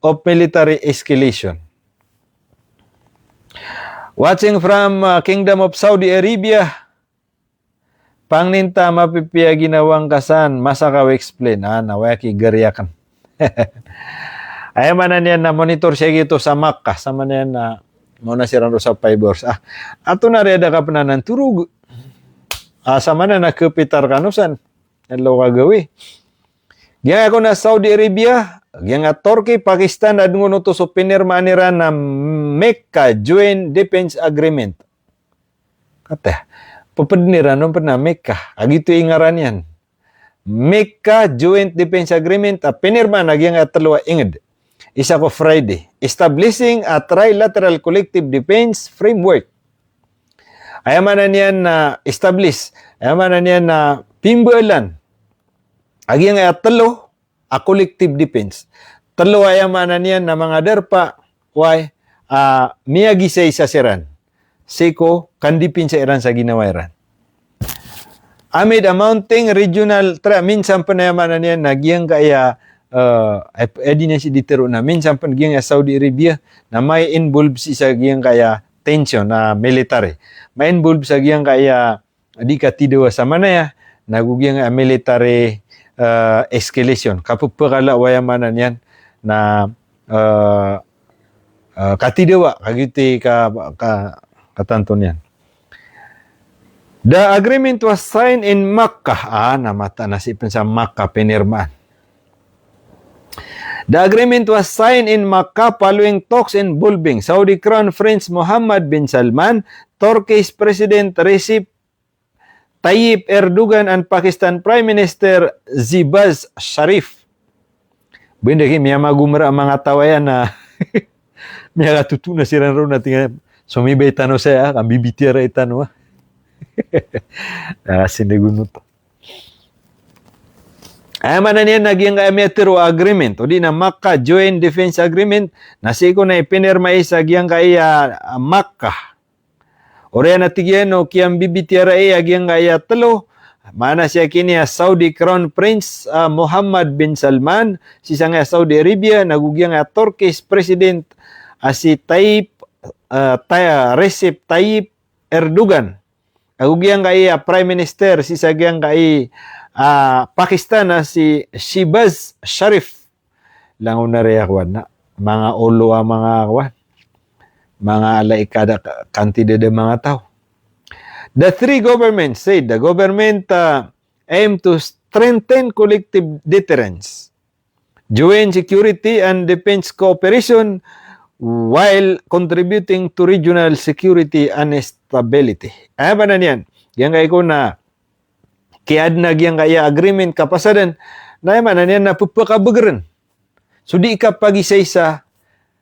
of military escalation. Watching from Kingdom of Saudi Arabia, pangninta mapipiya ginawang kasan, masakaw explain, nawaki gariyakan. Ay man na niyan na monitor siya gito sa Makkah, sa man yan na muna siya rin sa 5 hours. Ato na reda ka pa na ng turug. Sa man na nakupitar ka nusan. Hello ka gawi. Gyan ako na Saudi Arabia, gyan nga Turkey, Pakistan, at nguno to so pinirma nira na Mecca Joint Defense Agreement. Kata, papadnira nung pa na Mecca. Agito ingaran yan. Mecca Joint Defense Agreement, pinirma na gyan nga talawa inged. Isa ko Friday. Establishing a trilateral collective defense framework. Ayaman na niyan na establish. Ayaman na niyan na pimbalan. Agi nga talo a collective defense. Talo ayaman na niyan na mga derpa why miyagi sa isa siran. Seko kandipin sa Iran sa ginawa Iran. Amid amounting regional minsan pa naman na niyan nagyang kaya edi na si ditero na minsan pan giyang Saudi Arabia na may involved si sa giyang kaya tension na military. May involved sa giyang kaya di katidawa sa manaya nagugiyang military escalation. Kapupakala wayamanan yan na katidawa kagiti katanton yan. The agreement was signed in Makkah. Namata na si sa Makkah pinirmaan. The agreement was signed in Makkah following talks involving Saudi Crown Prince Mohammed bin Salman, Turkish President Recep Tayyip Erdogan, and Pakistan Prime Minister Shehbaz Sharif. Benda kini miya magumra ang mga tawayan na miya katutu na siran ro na tinga sumibay tano saya kang bibitira itano. Sinigunot. Ay manan yan naging metro agreement o di na Makkah Joint Defense Agreement na siko na ipinirmay sa giyang kaya Makkah. Ore na tigyan o kiyang bibitira agyang kaya talo mana siya kini Saudi Crown Prince Mohammed bin Salman si nga Saudi Arabia nagugyang Turkish President si Recep Tayyip Erdogan. Nagugyang kaya Prime Minister si sagyang kay Pakistan na si Shehbaz Sharif. Langon na rin na mga ulo ang mga akwan. Mga alaikada kantidad ng mga tao. The three governments said the government aim to strengthen collective deterrence, joint security and defense cooperation while contributing to regional security and stability. Ay ba na niyan? Yan kaya ko na kiad na giyang kaya agreement kapasadan na yaman na niyan na pupakabagran. So di ka pagisaysa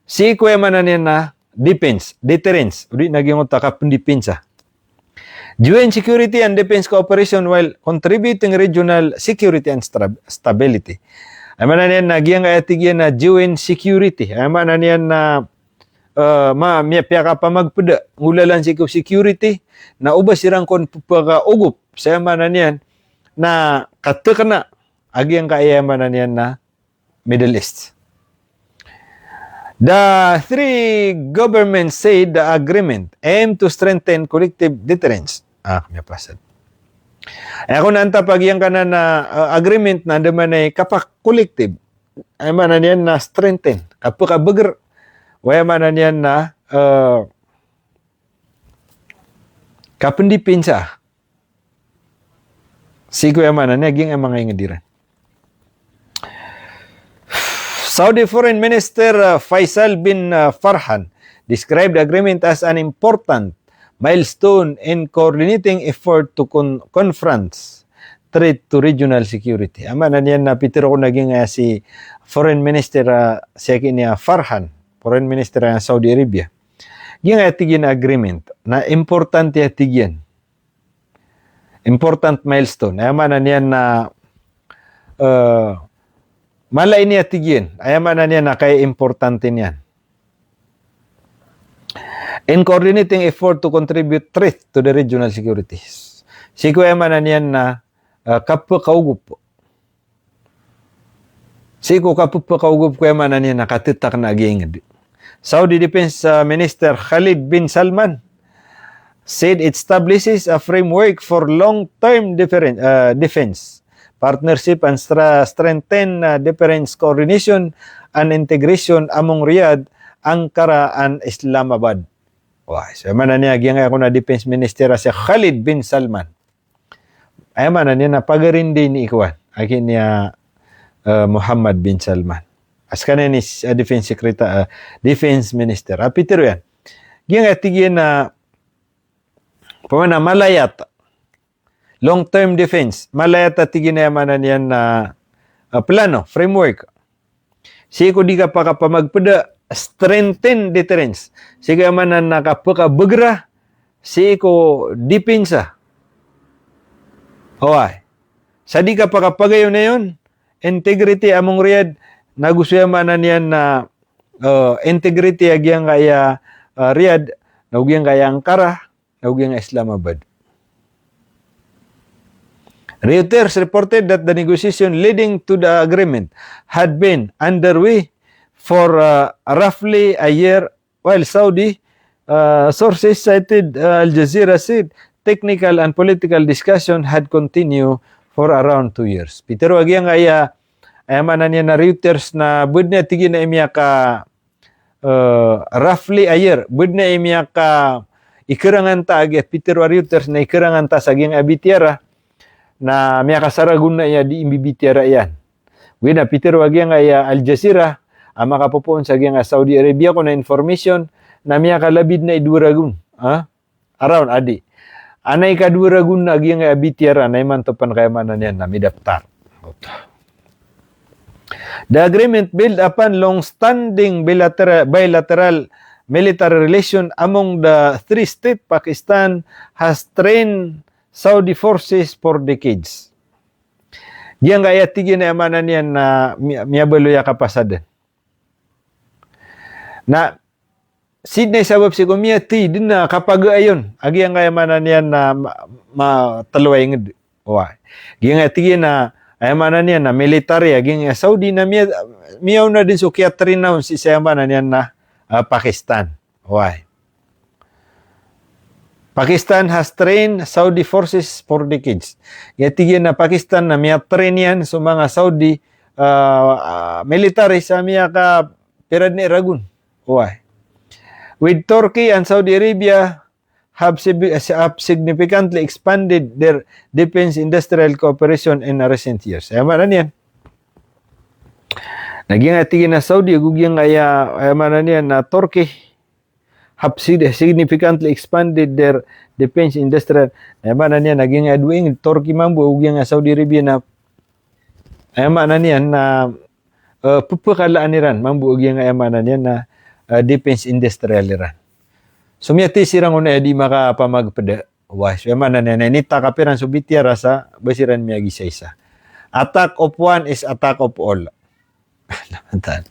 si kuya man na niyan na defense, deterrence. Udi naging utaka pendepensa. Joint security and defense cooperation while contributing regional security and stability. Ay man na niyan na giyang kaya tigyan na joint security. Ay man na niyan na miya ka pa magpada. Ngulalan si security na uba sirang kon pupaka-ugup. Saya man na niyan na katekna agyang kaya man na niyan na Middle East. The three governments said the agreement aimed to strengthen collective deterrence. May pasad. Ako nanta pagyang kana na agreement na naman ay kapak collective. Ay man na niyan na strengthen. Kapag bager, waya man na niyan na kapendipinsa. Sigo yaman na naging ang mga ingadiran. Saudi Foreign Minister Faisal bin Farhan described the agreement as an important milestone in coordinating effort to confront threat to regional security. Ama na niyan na pitiro ko naging si Foreign Minister siya kini Farhan, Foreign Minister ng Saudi Arabia. Yung tigyan agreement na importante tigyan. Important milestone. Ama na niyan na malay niya tigyan. Ayaman na niya na kaya importante niyan. In coordinating effort to contribute threat to the regional security. Sigo ayaman na niyan na kapakaugup po. Sigo kapakaugup ko ayaman na niya na katitak na agingad. Saudi Defense Minister Khalid bin Salman said it establishes a framework for long-term defense, partnership and strengthen defense coordination and integration among Riyadh, Ankara, and Islamabad. Wah, so man niya gyang ako na defense minister si Khalid bin Salman. Ay man niya na pagarin din ni ikwan. Akin niya Muhammad bin Salman. As kanin ni defense secretary, defense minister. Apitero yan. Gyang atigyan na pamana malayat. Long-term defense. Malayat at tiginayaman niyan na plano, framework. Siya di ka pa kapamagpada, strengthen deterrence. Siya man na nakapakabagra, siya ko depensa. Hoy. Sa di ka pa kapagayon na yun, integrity among Riyadh, nagusuyaman na niyan na integrity agyang kaya Riyadh, nagugyang kaya Ankara, nagugyang Islamabad. Reuters reported that the negotiation leading to the agreement had been underway for roughly a year, while Saudi sources cited Al Jazeera said technical and political discussion had continued for around 2 years. Pero agyang ay manan niya na Reuters na bud na tigi na imya ka roughly a year, bud na imya ka ikerangan ta agi Peter Reuters na ikerangan ta sa agyang abitiara na miya kasaragun na iya di imbibitiara yan. Wina Peter agyang ay Al Jazeera makapupuon sa agyang Saudi Arabia ko na information na miya kalabid na iduragun. Around adi. Anay kaduragun na agyang abitiara na iman topan kaya manan yan na midaptar. The agreement built upon long-standing bilateral military relation among the three states. Pakistan has trained Saudi forces for decades. Diyan kaya tigin na amanan yan na miyabalo ya kapasadan. Na Sydney sabab si kumiyati din na kapag ayon agi ang kaya manan yan na matalway ngid. Diyan kaya tigin na ay manan yan na military aging Saudi na miyaw na din so kaya trinaw si manan yan na Pakistan. Pakistan has trained Saudi forces for decades. Yatigyan na Pakistan na miya train yan so mga Saudi military sa miya ka pirad ni Ragun. With Turkey and Saudi Arabia have significantly expanded their defense industrial cooperation in recent years. Manan yan. Naging atigin na Saudi, gugyang manan yan na Turkey have significantly expanded their defense industrial. Manan yan, naging aduing Turkey mambu, gugyang Saudi Arabia na manan yan na pupakalaan niran, mambu gugyang manan yan na defense industrial niran. Sumiyati sirang una di makapamagpada. So manan yan, nita kapiran subitya rasa, basiran miya gisa-isa. Attack of one is attack of all. Lamantan.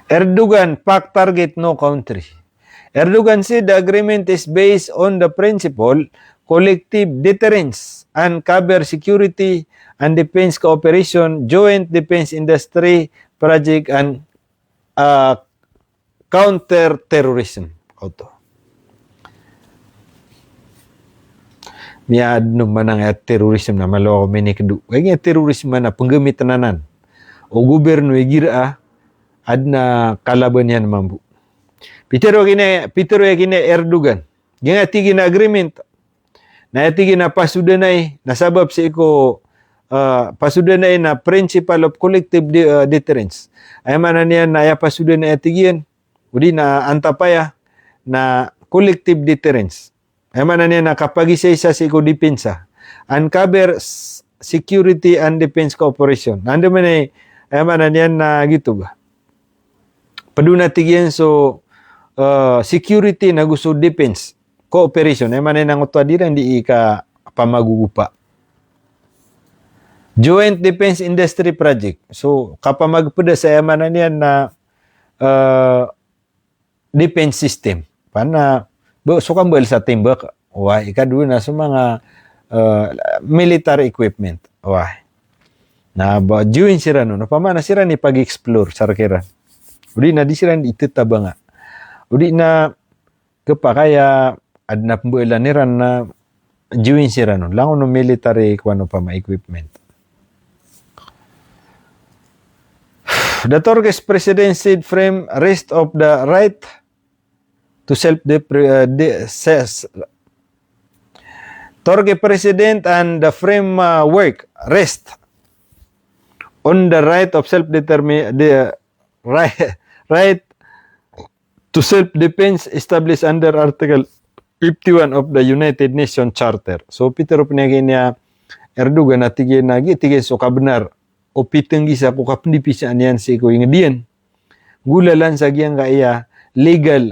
Erdogan, PAC target no country. Erdogan said the agreement is based on the principle collective deterrence and cover security and defense cooperation, joint defense industry project and counter-terrorism. Miad naman ang terrorism na maloko minikdu. Kaya terrorism na panggamit nanan. O gobyerno igira ad na kalaban yan mambu. Pitero gine Erdogan. Nga tigi na agreement. Na tigi na pasudanay nasabab sa iko pasudanay na principle of collective deterrence. Ay manan yan na pasudanay tigian. Udi na antapaya na collective deterrence. Ay manan yan na kapagisay-sa sa iko depensa. Uncover security and defense cooperation. Nando man ay manan yan na gitu ba. Paduna tigian so security na gusto defense cooperation. Ay manan ang utwadiran di ika pamagugupa. Joint Defense Industry Project. So, kapamagpada sa manan yan na defense system. Pana, so kambal sa timbak. Ikadu na sa mga military equipment. Na ba, juin sira no. Pamana sira ni pag-explore sa rakira. Udi na di sira ni itutaba nga. Udi na kaya adna pambuelan niran na juin sira no. Langon no military kwano pa ma-equipment. The Turkish president said frame rest of the right to Turkey president and the framework rest on the right of right to self-defense established under Article 51 of the United Nations Charter. So Peter pinagin niya Erdogan na tigin so kabenar o piteng gisa ko kapndipisaan yan si ko yung diyan. Gulalan sa giyang kaya legal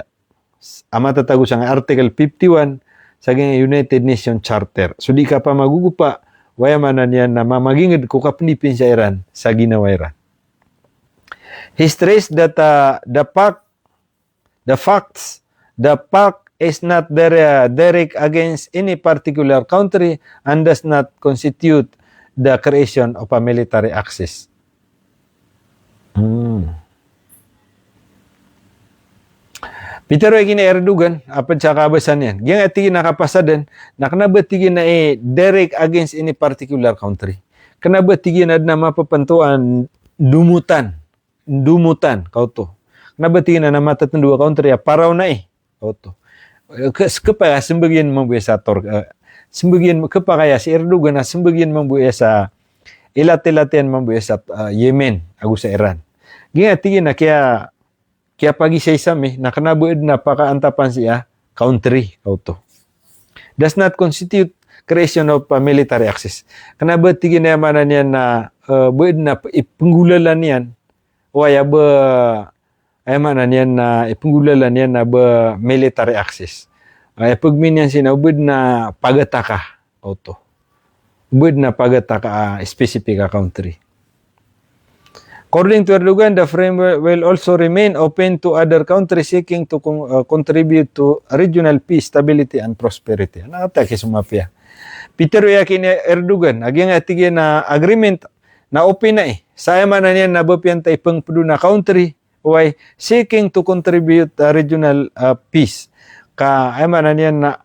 amatatago sa Article 51 sa giyang United Nations Charter. So di ka pa magugupa, waya manan yan na mamagingid ko kapnipin sa Iran sa ginawa Iran. He stressed that the PAC is not direct against any particular country and does not constitute the creation of a military axis. Pero ay Erdogan, apan sa kabasan yan. Yang atigin nakapasadan, na kanabatigin na direct against any particular country. Kanabatigin na mapapantuan, dumutan, kauto. Kanabatigin na matatandua country, paraw na kauto. Kapaya, sembagyan mambuya sa sembagyan, kapaya si Erdogan na sembagyan mambuya sa ilat-ilatian mambuya sa Yemen, agu sa Iran. Yang atigin na kaya pagi siya isami, na kanabuid na pakaantapan siya, country, kauto. Does not constitute creation of a military axis. Kanabuid tigin na yamanan yan na buid na ipenggulalan yan, waya ba ayamanan yan na ipenggulalan yan na ba military axis. Ay pagmin yan sinabuid na pagataka, kauto. Buid na pagataka specific country. According to Erdogan, the framework will also remain open to other countries seeking to contribute to regional peace, stability, and prosperity. Nakatake sumapya. Pero yakin Erdogan, aging atigin na agreement na open na Saya man na niyan nabapian tayo pangpudo na country, why seeking to contribute regional peace. Ay man na niyan na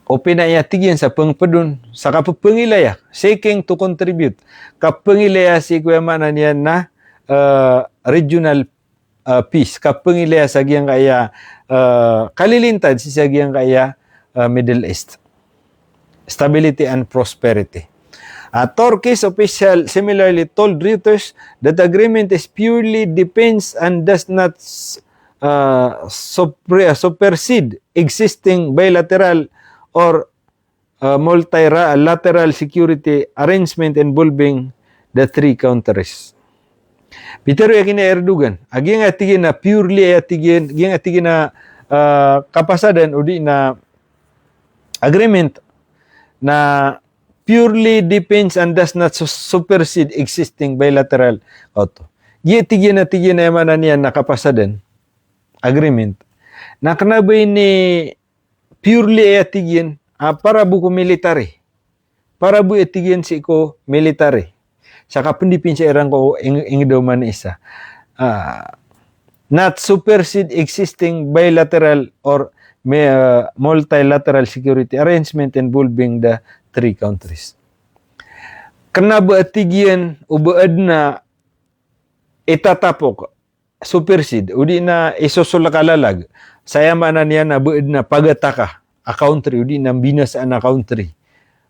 open na tigyan sa pangpadun sa kapapangilaya, seeking to contribute. Kapangilaya si kuya manan yan na regional peace. Kapangilaya sa giyang kaya kalilintad si sa giyang kaya Middle East. Stability and prosperity. Turkish official similarly told Reuters that the agreement is purely depends and does not supersede existing bilateral or multilateral security arrangement involving the three countries. Pero yakin na Erdogan, aging atigin na purely aging atigin na kapasadan o di na agreement na purely depends and does not supersede existing bilateral auto. Tigin na yaman na niyan na kapasadan agreement na kanabay ni purely atigin para buko military. Para bu atigin si ko military. Sa kapindipin sa irang ko daw man isa. Not supersede existing bilateral or multilateral security arrangement involving the three countries. Kana ba atigin o baad na itatapok supersede o di na isosulakalalag saya manan niya na buid na pagataka a country o di na binasaan na country.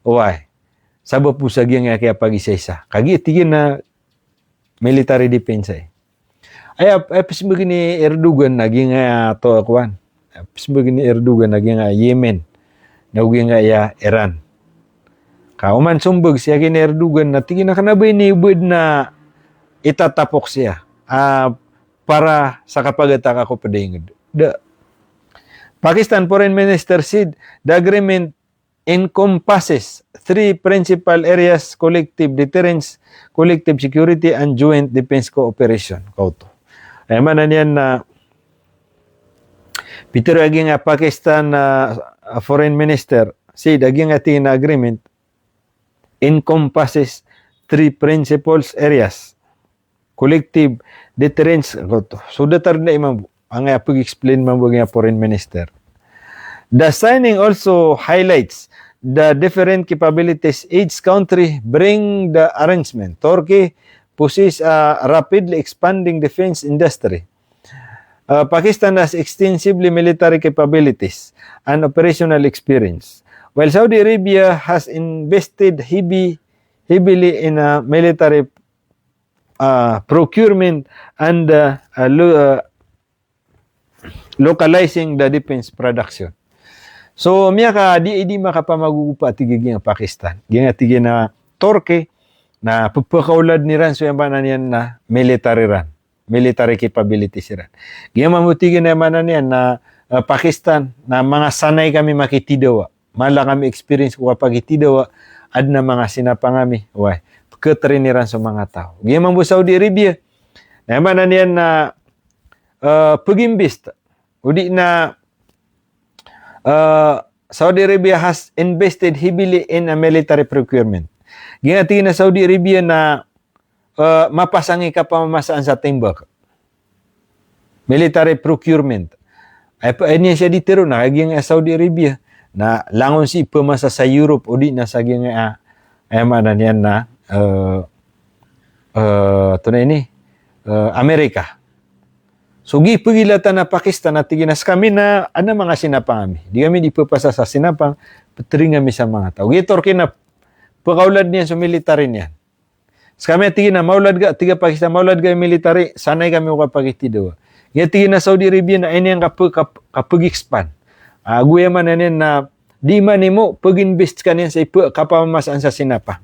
Why? Sabo po sa giyang kaya pag-isa-isa. Kagi tigin na military defense Ay pasimba ni Erdogan naging to akuan. Pasimba ni Erdogan naging Yemen. Naging Iran. Kauman sumbag siya ni Erdogan na tigin na kanabay ni buid na itatapok siya. Para sa kapagataka ko padingid. Pakistan Foreign Minister said the agreement encompasses three principal areas: collective deterrence, collective security, and joint defense cooperation. Kauto. Ay man yan na Peter aging Pakistan Foreign Minister said aging ating agreement encompasses three principal areas: collective deterrence. Kauto. So datar na imam ang pag-explain man nga foreign minister. The signing also highlights the different capabilities each country bring the arrangement. Turkey possesses a rapidly expanding defense industry. Pakistan has extensively military capabilities and operational experience, while Saudi Arabia has invested heavily in military procurement and localizing the defense production. So, miya ka, di makapamagugupa tigiging ang Pakistan. Gingatigin na Turkey na pagpakaulad ni Ran, so yung banan yan na military ran. Military capabilities ran. Ginamamutigin na yaman yan na Pakistan na mga sanay kami makitidawa. Mala kami experience ko kapag itidawa ad na mga sinapangami. Uy, pagkatriniran sa mga tao. Ginamamu Saudi Arabia na yaman yan na pagimbist. Udi na Saudi Arabia has invested heavily in a military procurement. Gingatingin na Saudi Arabia na mapasangi ka pamamasaan sa timbak. Military procurement. Ay niya siya ditiro na kaging Saudi Arabia na langon si pemasa sa Europe o di na sa ging mana niyan na Amerika. So gipagilatan na Pakistan at tiginas kami na ano mga sinapang kami. Di kami ipapasa sa sinapang, patring kami sa mga tao. Gitorkin na pagkaulad niyan sa military niyan. Sa kami tigin na maulad ka, tiga Pakistan, maulad ka yung military, sanay kami kapagitidawa. Tigin na Saudi Arabia na ini ang kapag-expand. Aguya man na niyan na di man mo pag-invest ka niyan sa kapamamasaan sa sinapa.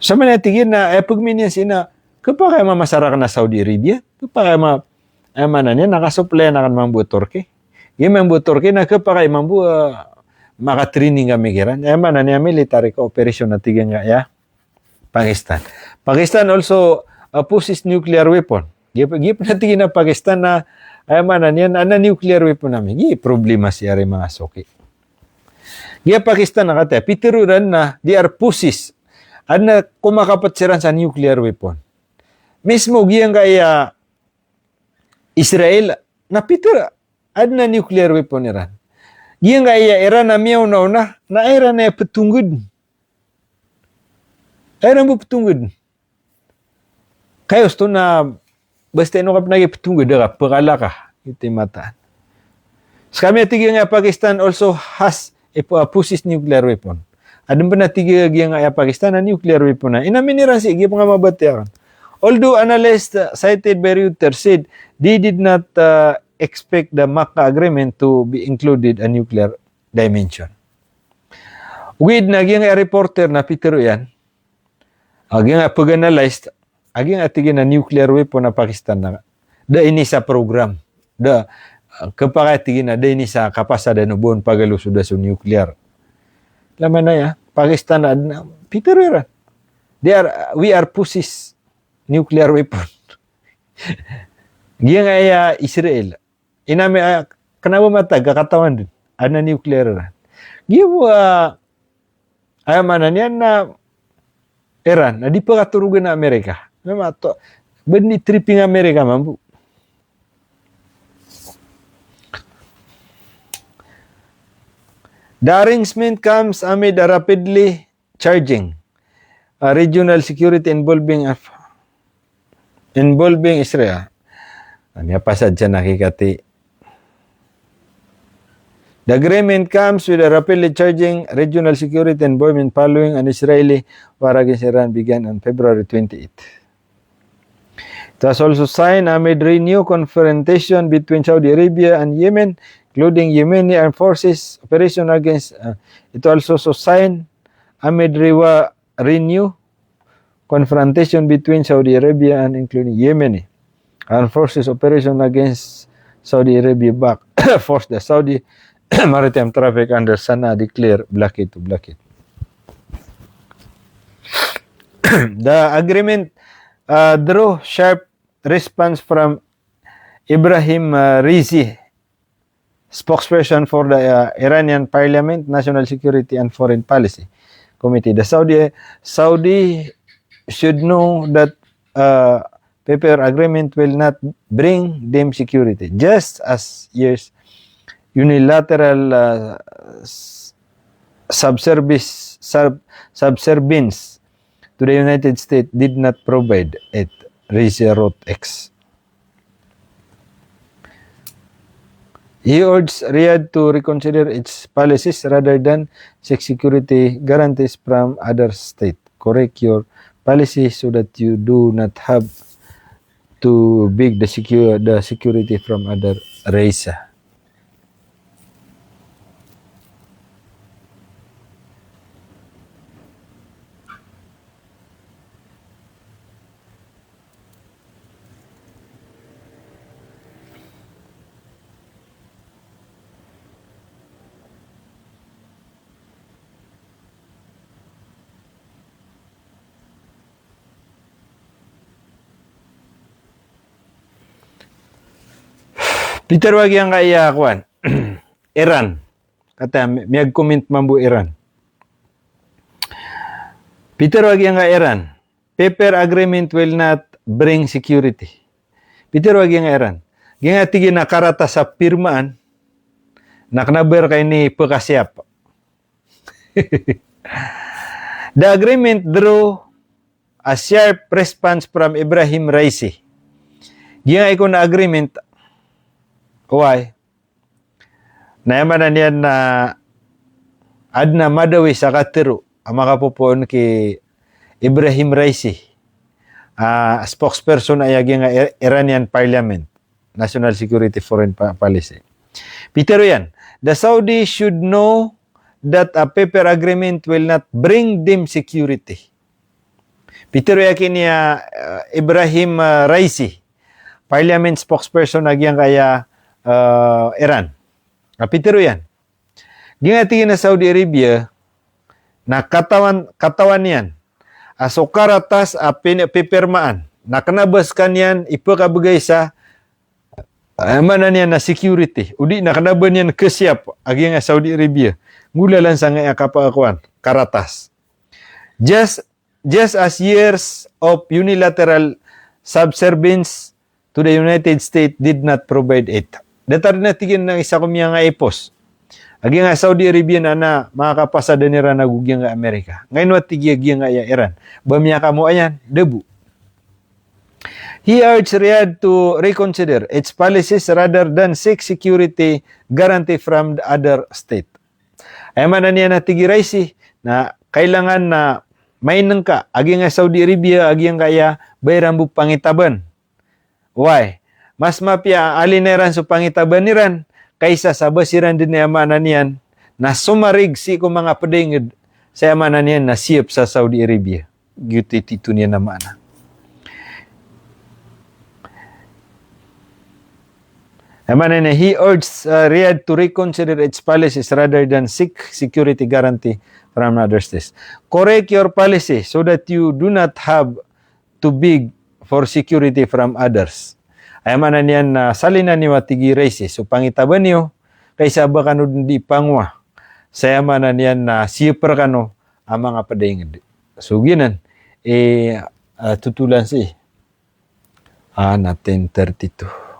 Sa mga tigin na pagminyan sina, kapag kayo mamasara ka na Saudi Arabia, kapag kayo mana niya nakasupply na kan mambu Turkey. Yung mambu Turkey na kapag ay mambu makatraining kami kiran. Mana niya military cooperation na tiga nga ya Pakistan. Pakistan also possesses nuclear weapon. Gip na tigin na Pakistan na mana niya na nuclear weapon namin. Problema siya rin mga soki. Gip Pakistan na kata pitiruran na they are possess na kumakapat siran sa nuclear weapon. Mismo giyang kaya Israel na pitir na nuclear weapon Iran. Giyang kaya Iran na miyaw na Iran na petungud. Iran mo petungud. Kayo sto na basta ino kap nagi petungud ka pagala ka iti mataan. Sa kami tigil nga Pakistan also has a possess nuclear weapon. Adun ba na tigil nga Pakistan na nuclear weapon na inamin Iran sige pa nga mabatiakan. Although analysts cited by Reuters said they did not expect the Makkah Agreement to be included a nuclear dimension. With naging reporter na Peter yan, aging pag-analyzed, aging atigin na nuclear weapon na Pakistan na da ini sa program. Da kapakatigin na da ini sa kapasada no buon pagalusod sa nuclear. Laman na ya, Pakistan na Peter yan. We are possess nuclear weapon. Giyang ay Israel. Inami kanaba matag kakatawan din. Ana nuclear ran. Giyo mana niyan na Iran na di pa katurugan na Amerika. Namato bani tripping Amerika mambu. The arrangement comes amid a rapidly charging regional security involving Israel. Ano pasad siya nakikati. The agreement comes with a rapidly charging regional security involvement following an Israeli war against Iran began on February 28. It was also signed amid renewed confrontation between Saudi Arabia and Yemen, including Yemeni armed forces operation against. It also signed amid renewed confrontation between Saudi Arabia and including Yemeni armed forces operation against Saudi Arabia back forced the Saudi maritime traffic under Sana'a declare blockade to blockade. The agreement drew sharp response from Ibrahim Rizi, spokesperson for the Iranian Parliament, National Security and Foreign Policy Committee. The Saudi should know that paper agreement will not bring them security, just as years unilateral subservience to the United States did not provide it, Rizi wrote X. He urged Riyadh to reconsider its policies rather than seek security guarantees from other states. Correct your policy so that you do not have to beg the security from other races. Peter wag yang kaya kuan Iran kata miyag comment mambu Iran. Peter wag yang Iran. Paper agreement will not bring security. Peter wag yang Iran. Ginga tigi nakarata sa pirmaan naknaber kay ni pekasyap. The agreement drew a sharp response from Ibrahim Raisi. Ginga iko na agreement why? Nayaman na niyan na adna madawi sa katero ang makapupuan ki Ibrahim Raisi, spokesperson ay nga Iranian Parliament, National Security Foreign Policy. Pitero yan, the Saudi should know that a paper agreement will not bring them security. Pitero yakin niya Ibrahim Raisi, Parliament spokesperson nagyang kaya Iran. Pitero yan. Gingatingin na Saudi Arabia na katawan yan. Aso karatas pipirmaan. Nakanabaskan yan ipakabagay sa mana niyan na security. Udi nakanaban yan kasyap agi nga Saudi Arabia. Ngula lang sa nga kapakuan karatas. Just as years of unilateral subservience to the United States did not provide it. Datar na tigin ng isa kumya nga ipos. Agi nga Saudi Arabia na makakapasada nira na gugya nga Amerika. Ngayon wat tigya nga Iran. Bamya ka mo ayan, debu. He urged Riyadh to reconsider its policies rather than seek security guarantee from the other state. Ay man niya na tigi Raisi na kailangan na may nangka agi nga Saudi Arabia agi nga kaya bayran bu pangitaban. Why? Mas mapya alineran sa pangitaban niran kaysa sa basiran din na yamanan niyan na sumarig si ko mga padingid sa yamanan niyan na siyap sa Saudi Arabia. Gyuti tito niya naman. Yamanan niya, he urged Riyadh to reconsider its policies rather than seek security guarantee from other states. Correct your policy so that you do not have to beg for security from others. Ay manan yan na salinan ni Watigi Raisi. So pangitaban niyo, kaysa ba kano di pangwa, saya manan yan na siyempre kano ang mga padingid. So ginan, tutulan si na 10:32.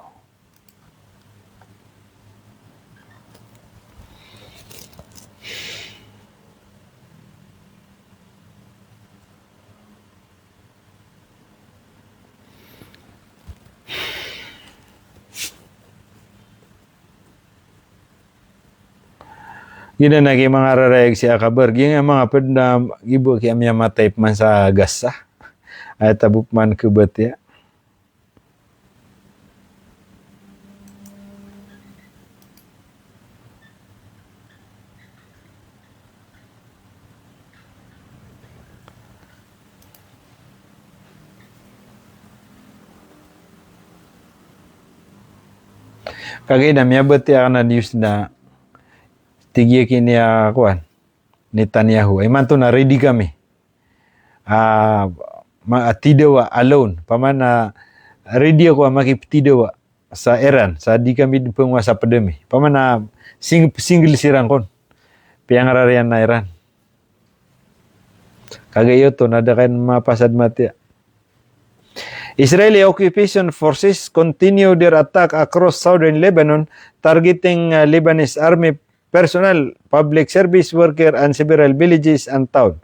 Gina nagi mga rarayag siya kabar. Gina mga pedna ibu kaya miya matayip man sa gasa. Ay tabuk man kubat ya. Kagay na miya bati na news na tigya kini kuan Netanyahu ay manto na ready kami tidawa alone pamana ready ako makiptidawa sa Iran sa di kami penguasa pandemi pamana single sirang kon piangararian na Iran kagayo to nada kan mapasad mati. Israeli occupation forces continue their attack across southern Lebanon targeting Lebanese army personnel, public service worker, and several villages and town.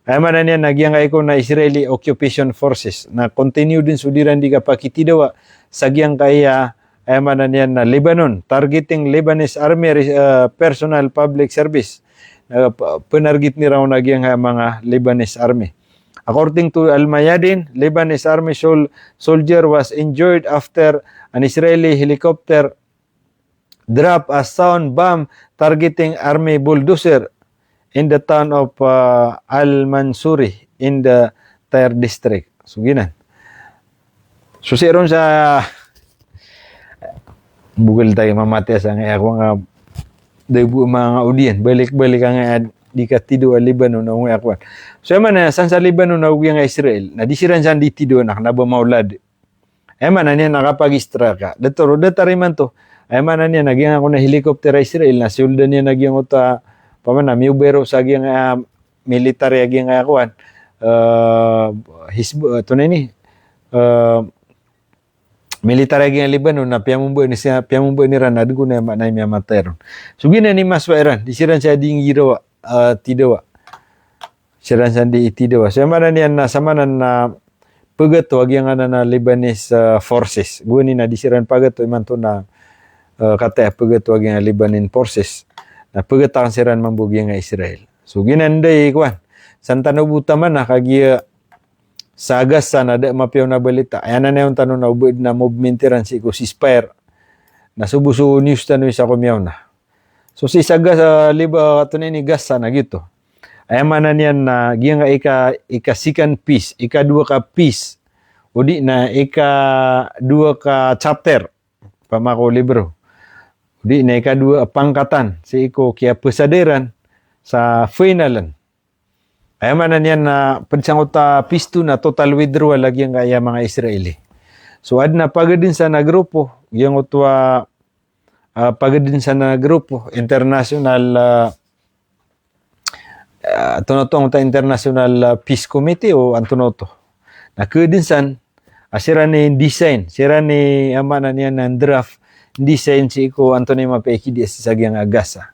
Ay man niya nagyang ko na Israeli occupation forces na continue din sudiran di kapakitidawa sa giyang kaya ay man niya na Lebanon targeting Lebanese army personnel public service. Penargit ni raw nagyang mga Lebanese army. According to Al-Mayadin, Lebanese army soldier was injured after an Israeli helicopter drop a sound bomb targeting army bulldozer in the town of Al-Mansuri in the Tyre district. So, ginan. So, siron sa bugol tayo mamati sa nga ako nga debu mga audience. Balik-balik nga di ka tido ang Lebanon na nga ako. So, yaman na, san sa Lebanon na uwi nga Israel, na di siran san di tido na, naba maulad. Yaman na niya nakapag-istra ka. Dataro, datari man to, Ay man niya nagyang ako na helicopter Israel na suldan niya nagyang uta pamana miubero sa gyang military gyang kuan tunay ni military gyang Lebanon na piyamumbo ni ran adgo na miya materon. So gina ni maswa iran disiran siya ding girawa tidawa. Siran sandi itidawa. So man niya na samanan na pagato gyang na Lebanese forces. Guni na disiran pagato iman to na kata pagato gyang Lebanese forces. Na pagatakan siran mambugi nga Israel. So ginanday kuan. Santano buta man na kagya sagas sana ada mapiaw na balita. Ayan na yung tanong na ubod na movement ran si ceasefire. Na subuso news tanong sa kumiyaw na. So si sagas liba tunay ni gas sana gitu. Ayan man na niyan na giyang ika second piece, ika dua ka piece. Udi na ika dua ka chapter pamako libro. Udi na ika dua pangkatan si iko kaya pesadiran sa finalan. Ay man niyan na pansangota pisto na total withdrawal lagi ang kaya mga Israeli. So ad na pagadin sa na grupo, yung utwa pagadin sa na grupo international tunotong ta international peace committee o antonoto. Na kadin san asira ni design, sira ni amana niyan ng draft design si ko Anthony Mapeki di sa gyang agasa.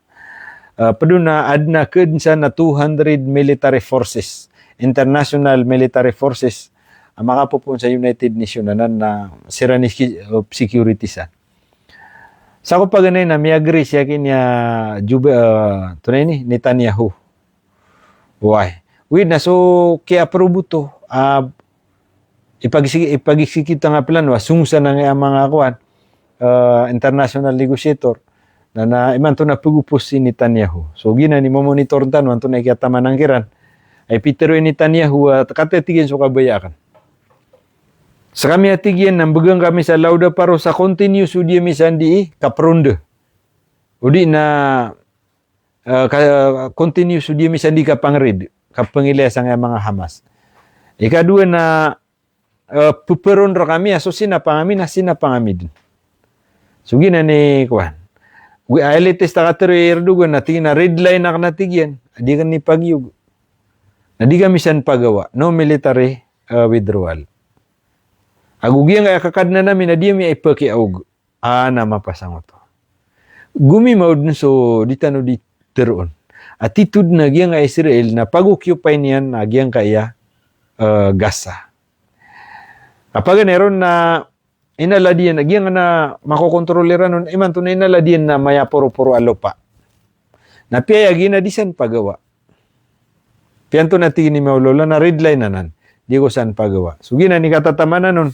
Paduna adna kedsa na 200 military forces, international military forces makapupun sa United Nations na sira ni security sa. Sa ko paganay na miagri siya kinya tunay ni Netanyahu. Why? With na so kaya aprobuto ipagsikita nga plan wa sungsa na nga mga kuan international negotiator na iman to na pagupos si Netanyahu. So gina ni monitor tanwan to na ikatama ng kiran ay Peter Netanyahu at katetigin so kabayakan. Sa kami atigyan nang bagang kami sa lauda paro sa continuous udi misandi kapronde. Udi na continuous udi misandi kapangrid kapangilesa nga mga Hamas. Ikadua na puperon ra kami aso sinapangami din. So gina ni kuan. Alitis ta katero Erdogan na tingin na red line na natigyan. Di ka ni pagyug. Na di kami san pagawa. No military withdrawal. Agugyan kaya kakad na namin na di kami ipakiaug. Na mapasang to. Gumimaw dun so di tano di teroon. Attitude na giyang ka Israel na pag-occupy niyan na giyang kaya Gaza. Kapag meron na inaladian nagyang na makokontroliran nun iman to na inaladian na maya puro alopa. Na piyayagi na di san pagawa. Piyanto na tingin ni Maulola na red line na nan. Di ko san pagawa. So gina ni katatamanan nun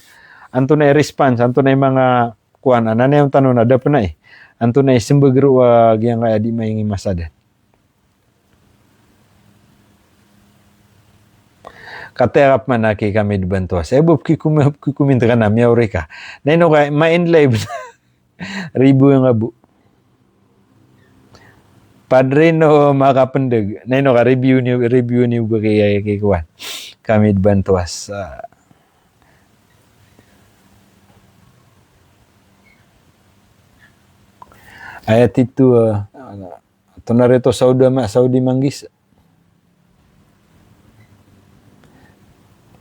anto na response anto na mga kuan na yung tanong na dapat na anto na simbagro gyang kaya di mahingi masada. Katerap man na kami dibantua. Saya ki kuminta ka na miyawri ka. Naino ka, ma-enlive ribu yung abu. Padre no makapendag. Naino ka, review ni ba kaya kikuan. Kami dibantuas. Ayat itu, ito na rito Saudi Manggis.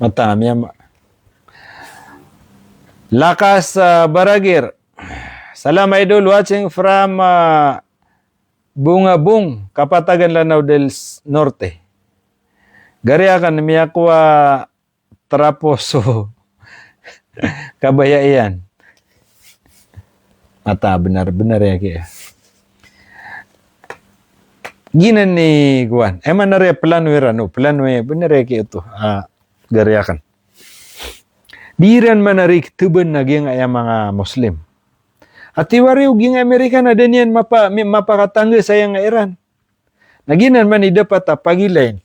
Matami Lakas Baragir. Salam idol, watching from Bungabung, Kapatagan Lanao del Norte. Gariakan miyakwa Traposo. Kabayaian. Mata benar-benar ya kaya. Gina ni Guan. Eman na rin plano benar ya kaya ito. Gariakan. Diran manarik tuban na gyang ay mga Muslim. At iwariw gyang Amerika na danyan mapakatangga sa yang Iran. Naginan man dapat pagilain.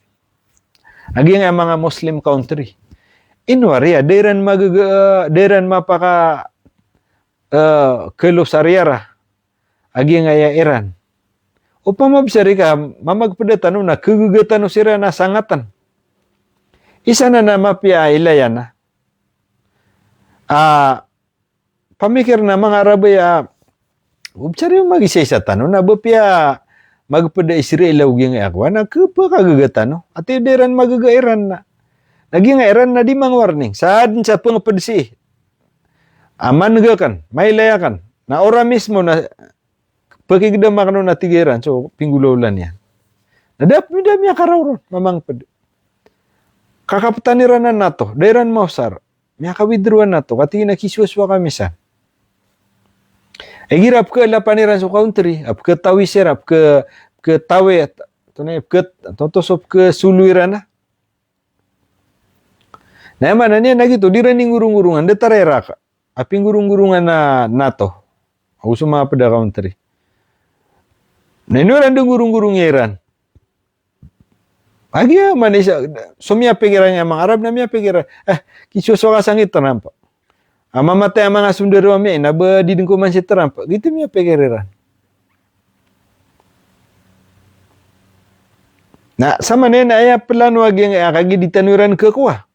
Agyang ay mga Muslim country. Inwari deran mapaka kelosariara. Agyang ay Iran. Upang mabsari ka mamagpadatan na kagugatan sira na sangatan. Isa na mapia ilayan na. Pamikir na mga Arabay Ubcari yung magisay sa tanong na bapya magpada Israel ugi nga akwa na kepa kagagatan no. At deran magagairan na. Naging airan na di mang warning. Saad sa pangpadsi. Aman nga kan, may layakan. Na ora mismo na pagkigdama kano na tigiran. So, pinggulaulan yan. Nadap mi dami karawron, mamang pad. Kakapataniran na nato, dairan mausar. Miya kawidruan nato, kati nakiswaswa kami sa. Ay girap ke lapaniran sa country, ap ke tawisir, ap ke tawe, tosop ke suluiran na. Na mana niya nagito, di rin ngurung-ngurungan, de tarera ka. Aping gurung-gurungan na nato. Ako sumapa da country. Na inuran de gurung-gurung iran. Agi manisa, sumya pikiran niya mga Arab na miya pikiran. Kisuso ka sangit tarampa. Mamatay ang mga sundero mi, naba di dingkuman si tarampa. Gitu miya pikiran. Na sama na ay plano agi nga kagi ditanuran ke kuha.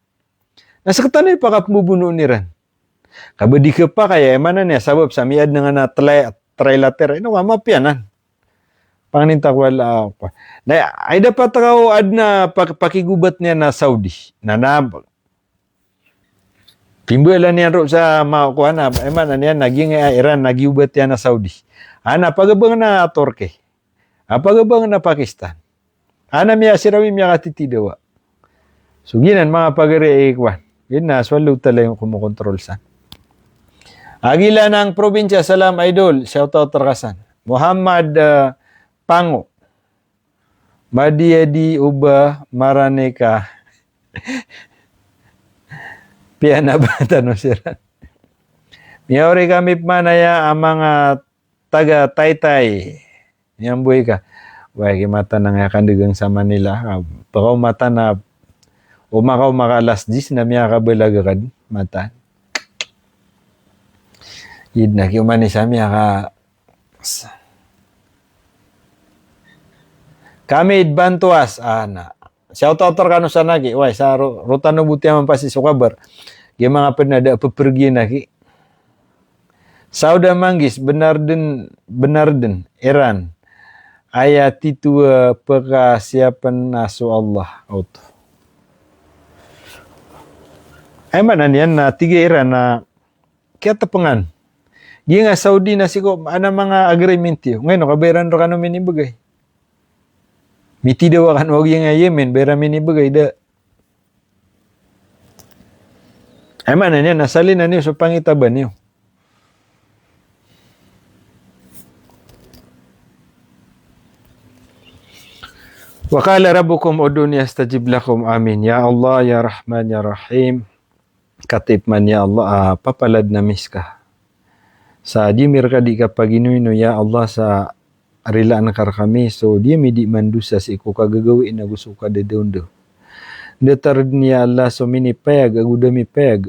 Nasa katanay pa kapmubuno ni ran. Kabadi ka pa kaya emanan niya sabab sa miad nga na trilateral. Ino mapianan. Panganinta ko wala ako. Na ay dapat ako ad na pakigubat niya na Saudi. Na timbalan niya ro sa makuha na. Emanan niya naging Iran nagiubat niya na Saudi. Ana pagabang na Turkey. Pagabang na Pakistan. Ana miya sirawi miya katitidawa. So ginan mga pagari ikwan. Yun na, swalo tala yung kumukontrol sa. Agila ng probinsya, salam idol, shoutout Tarkasan. Muhammad Pango. Madiadi uba maraneka. Piana ba tanong sira? Miyaori kami manaya ang mga taga Taytay. Yang buhay ka. Wai mata nang akan digang sa Manila. Pakaw mata na umakaw makalas 10 na miya kabalagad mata. Yid na kiumani sa miya ka kami idbantuas ana. Shout out kano sa nagi. Wai sa rutan no buti man pasi sukabar. Gi mga penada pepergi naki. Sauda manggis benar din Iran. Ayat itu persiapan nasu Allah auto. Ay manan yan na tiga Iran na kaya tapangan. Di nga Saudi na siko ana mga agreement yo. Ngayon kabayaran ro kano minibagay. Miti daw kan wag nga Yemen bayran minibagay da. Ay manan yan nasalin na niyo sa pangitaban niyo. Wa qala rabbukum uduni astajib lakum amin ya Allah ya Rahman ya Rahim. Katip man ya Allah papalad na miska. Sa dimir ka di ka paginuino ya Allah sa arilaan kar kami so dia midi mandusa si ko kagagawin na gusto ka dedondo. Detar niya Allah so mini peg agudami peg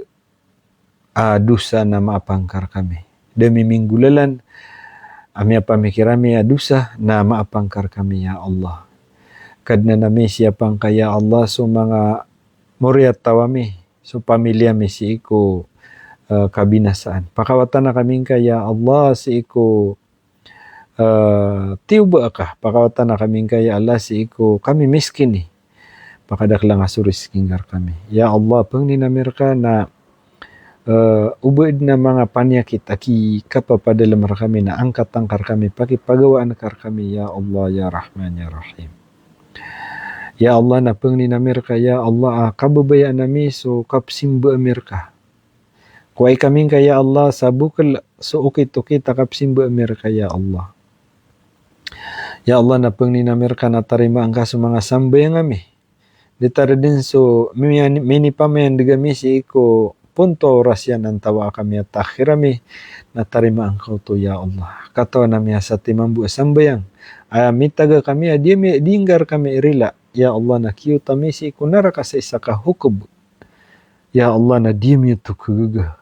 dusa na maapangkar kami. Demi minggulalan amya pamikirami dusa na maapangkar kami ya Allah. Kadna nami siapang kaya Allah so mga muriat tawami. So pamilya mi si iko kabinasaan. Pakawatan na kaming kaya Allah si iko tiuba ka. Pakawatan na kaming kaya Allah si iko kami miskin ni. Pakadaklang asuris kingar kami. Ya Allah pang ninamir ka na ubod na mga panyakit aki kapapadalamar kami na angkat-angkar kami pakipagawaan kar kami ya Allah ya Rahman ya Rahim. Ya Allah na pang ninamir ka, ya Allah kababayaan nami so kapsimba amir ka. Kuway kaming ka ya Allah sa bukal so ukit-ukit kapsimba amir ka ya Allah. Ya Allah na pang ninamir ka na tarima ang kaso mga sambayang kami. Ditara din so mini pamayan digami si iko punto orasyan ang tawa kami at akhirami na tarima ang kauto ya Allah. Katawa nami sa timambu sambayang. Mitaga kami diinggar kami irila. Ya Allah na kiyutami si kunara ka sa isa ka hukub. Ya Allah na diyem yuto kuguga.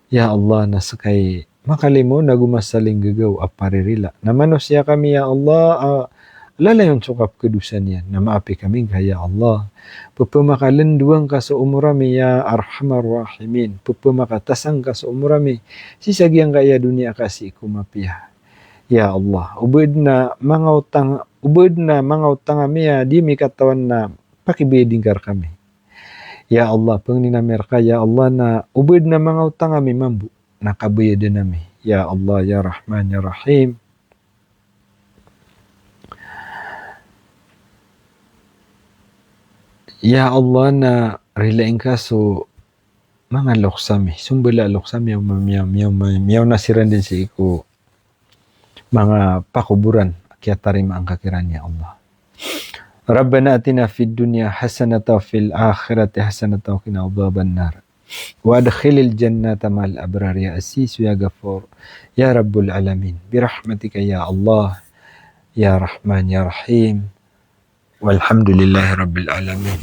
Ya Allah na sakay makalimo na gumasaling gagaw aparirila. Namanos ya kami ya Allah lalayon sukap kedusan yan. Na maapi kami ya Allah. Pupamakalanduang ka sa umurami ya Arhamar Rahimin. Pupamakatasang ka sa umurami. Sisagyang kaya dunia kasi kumapiya. Ya Allah, ubod na mga utang miya, di mi katawan na pakibeding kar kami. Ya Allah, pengni na merka, ya Allah na ubod na mga utang kami mambu, nakabayad nami. Ya Allah, ya Rahman, ya Rahim. Ya Allah na rilain ka so mga loksami, sumbala loksami miyaw nasiran din si iku mga pakuburan kaya tarima ang kakiran ya Allah. Rabbana atina fid dunya hasanatan wa fil akhirati hasanatan wa qina adzaban nar. Wa adkhilil jannata ma'al abrar ya asis ya ghafur ya rabbul alamin. Birahmatika ya Allah ya Rahman ya Rahim. Walhamdulillahi rabbil alamin.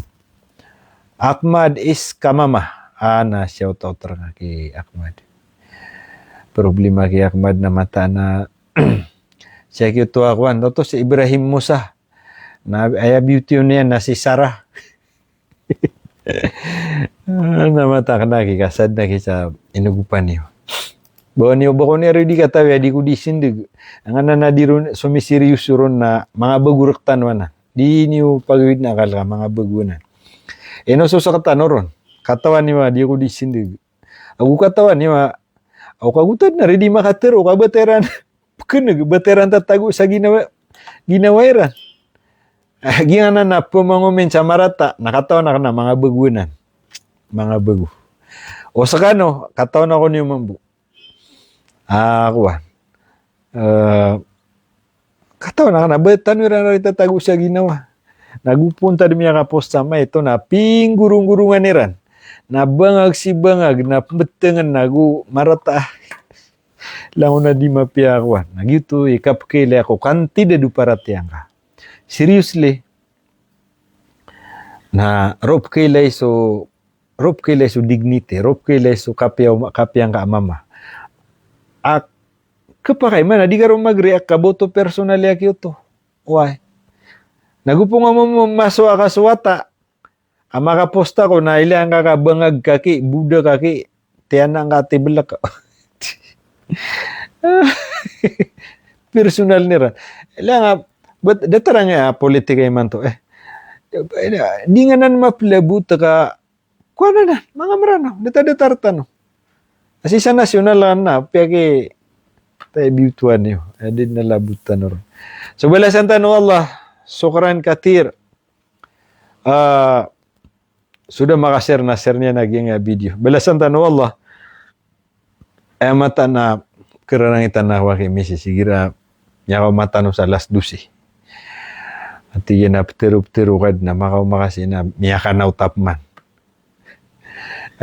Ahmad is kamama. Ana shout out kay Ahmad. Problema kay Ahmad na mata na siya kito ako to si Ibrahim Musa na aya beauty niya na si Sarah. Na mata ka na kasad na sa inugupan niyo. Bawa niyo bako niya ready ka tawi di ko disindig. Ang ana na di sumiserious ron na mga baguraktan wana. Di niyo pagwid na kala mga bagunan. Eno so sa katano ron. Katawan niya di ko disindig. Ako katawan niya ako kagutad na ready makatero ka veteran. Keneg veteran tatago sa ginawairan. Gingana na pumangumin sa marata nakatawa na mga bagunan. Mga bagu. O sa kano katawa na ko niyo mambu. Ako katawa na betan wira na tatago sa ginawa. Nagupunta di miya kaposta ma ito na pinggurung-gurungan niran. Na bangag si bangag na betengan nagu marata. Lang na di mapiakwan. Nagito ikapkele ako kanti de duparatiang ka. Seriously. Na rob kele so dignity, rob kele so kapyang ka mama. Ak kapakay man di karo mag-react ka boto personal ya to. Why? Nagupong mo maswa ka suwata. Ang makaposta ko na ilang kakabangag kaki, buda kaki, tiyanang kati belak. Personal nira. Ilang but datarang politika man to di nga nan maplabut ka kuana na mga marano data no. Asi sa nasyonal na piyaki tay biutuan niyo. Adin na labutan ron. So balasan tano Allah. Sukran katir. Sudah makashare na share niya naging video. Balasan tano Allah. Mata na keranang itanawa kay Mrs. Sigira niya mata no sa last dusi. At yan na ptiru kad na makasi na miyakanaw tapman.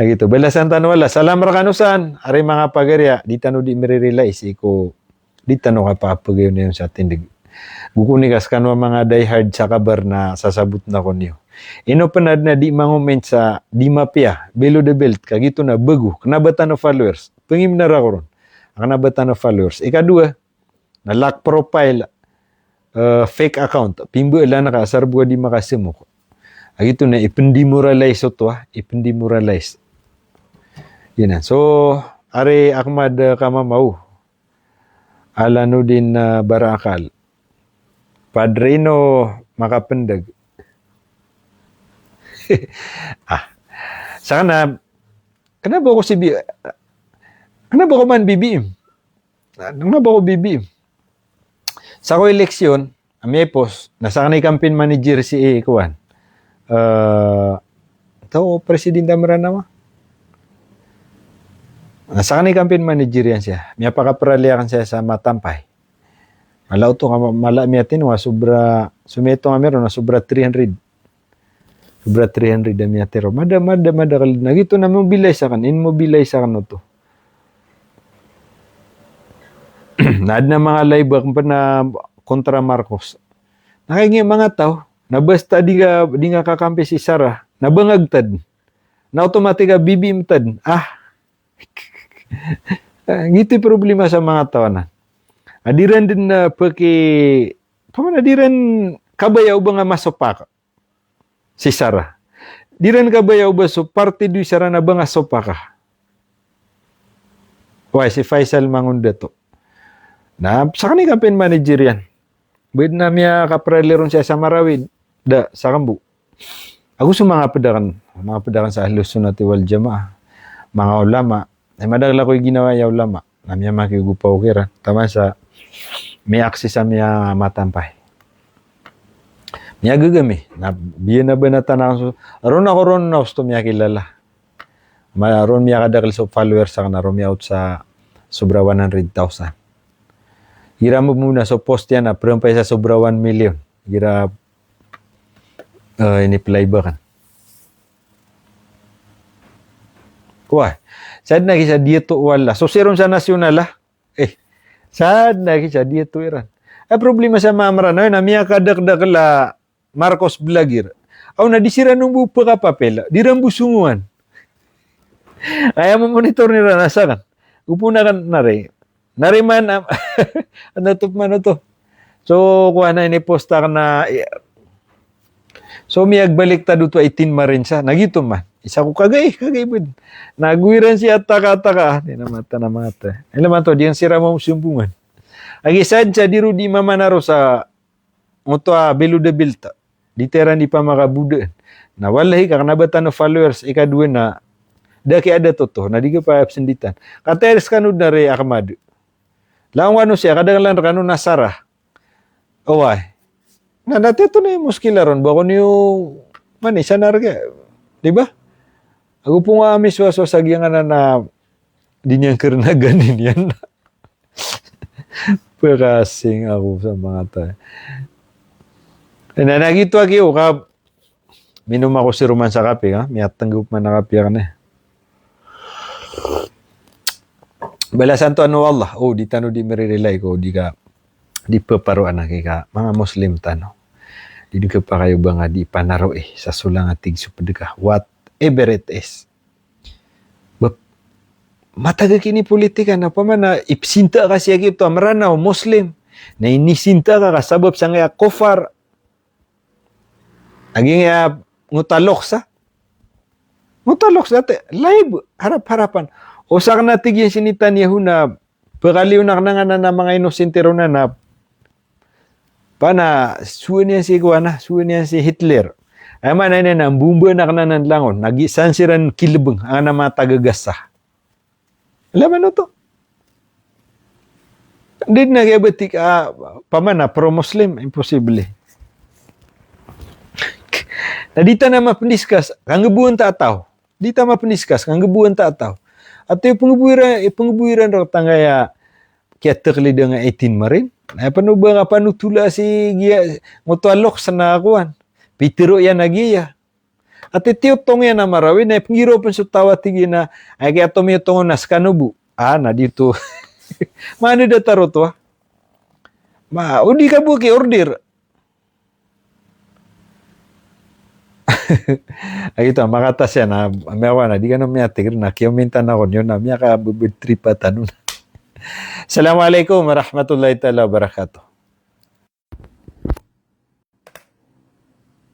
Agito. Balasan tano Allah. Salam rakanusan. Ari mga pagarya. Di tano di mire-realize. Di tano kapapagayon niyo sa tindig. Bukunikas kanwa mga diehard sa kabar na sasabot na ko niyo. Inopanad na di mangument sa di mapia, below the belt, kagito na bagu, kanabatan of followers. Pangim na ra ko ron. Ang kanabatan of followers. Ikadua, na lock profile, fake account. Pimbo ilan na kasarbuwa di makasimok. Agito na ipendemoralize ito ipendemoralize. Yan na. So, Ari Ahmad Kamamau, Alano din Barakal, Padrino makapendag. Sana kenapa ko man BBM? Kenapa ko BBM? Sa ko eleksyon, amepos, nasa kanay campaign manager si Kuan. Presidente Maranawa. Nasa kanay campaign manager yan siya. Miya pakapraliakan siya sa Matampay. Malaw to mala miyatin wa sobra sumeto nga meron na sobra 300. Sobra 300 da miyatero. Mada kal nagito na mobilize kan to. Nad na mga live ang pa na kontra Marcos. Nakingi mga tao na basta di nga kakampi si Sarah, nabangagtad. Na automatika bibimtad. Giti problema sa mga tao na. Adiran din na adiran kabayaw ba nga masopak si Sarah. Diran kabayaw ba so parte du Sarah na ba nga sopaka. Why si Faisal Mangunda to. Na sa kanila campaign manager yan. Bid na miya kapreleron siya sa Marawid, sa Kambu. Ako sa mga pedakan sa Ahlus Sunnati wal Jamaah, mga ulama, ay madagla ko'y ginawa ya ulama, na miya makigupaw kira, tama sa may akses sa miya matampay. Miya gagami, na biya na ba na tanang, aron ako ron na gusto miya kilala. Aron miya kadakil sa followers sa ron miya out sa sobra 100,000. Gira mo muna sa post yan na prumpay sa sobra 1 million. Gira ini-play ba kan? Wah, sad na kisa dito wala. So siron sa nasyonal sad na kisa dito iran. Ay problema sa mamra na miya kadakdak la Marcos Blagir. Aw na disira nung bupa ka papel. Diram busunguan. Kaya mo monitor ni Ranasa kan. Upo na kan nare. Nariman ano to man to. So kuha na ini-posta ka na so miyag balik ta duto 18 marin sa nagito man. Isa ko kagay bud. Naguiran siya taka-taka. Di na mata. Alam to diyan sira mo sumbungan. Agi sad sa diru di mamanaro sa moto belu de bilta. Di teran di pa makabuda. Na wallahi ka kanabatan no followers ikadua na daki ada toto na di ka pa absenditan. Kateres kanud na re Ahmad. Lang wano siya kadang-lang kanu nasara. Oway. Na nateto na yung muskila ron bako niyo mani sa narga. Di ba? Ako po nga miswaso sa giyang na di niyang karnaganin yan. Pagkasing ako sa mga tayo. Na nagito ako ka minum ako si Roman sa kape ha. May tanggap man na kape ka na. Balasan to ano Allah. Oh, di tano di merirelay ko. Di paparoan na ka. Mga Muslim tano. Di ka pa kayo ba nga di panaro sa sulang atig supadika. Whatever it is. Mataga kini politika na pa man na ipsinta ka siya kito. Maranaw, Muslim. Na inisinta ka kasabab sa nga kofar. Naging ngutalok sa. Ngutalok sa. Live. Harap-harapan. O sa natig yung sinitan niya na pagaliw na nga mga inosentero na suwan niya si Guana, suwan niya si Hitler. Ay man na ang bumba na kananan langon, nagisan siran kilbeng, ang na mga tagagasa. Alam mo to? Hindi na gabatik, pamana, pro-Muslim, imposible. Na dita na mapaniskas, kang gabuhan tataw. Dita mapaniskas, kang gabuhan tataw. At yung pangbuhiran rin tangaya kaya takli nga 18 marin. Ay panuba nga panutula si mutualok sa nakakuan. Pitiro yan nagiya. At itiyo tong yan na marawin. Ay pangiro pa sa tawa tigi na ay kaya tumiyo nas kanubu. Na dito. Mano da taro to udi ka buki order. Ay ito, makatas yan na mewa na, di ka na miyatig na kiyomintan ako nyo na miya ka bubudtripa tanong. Assalamualaikum warahmatullahi ta'ala wabarakatuh.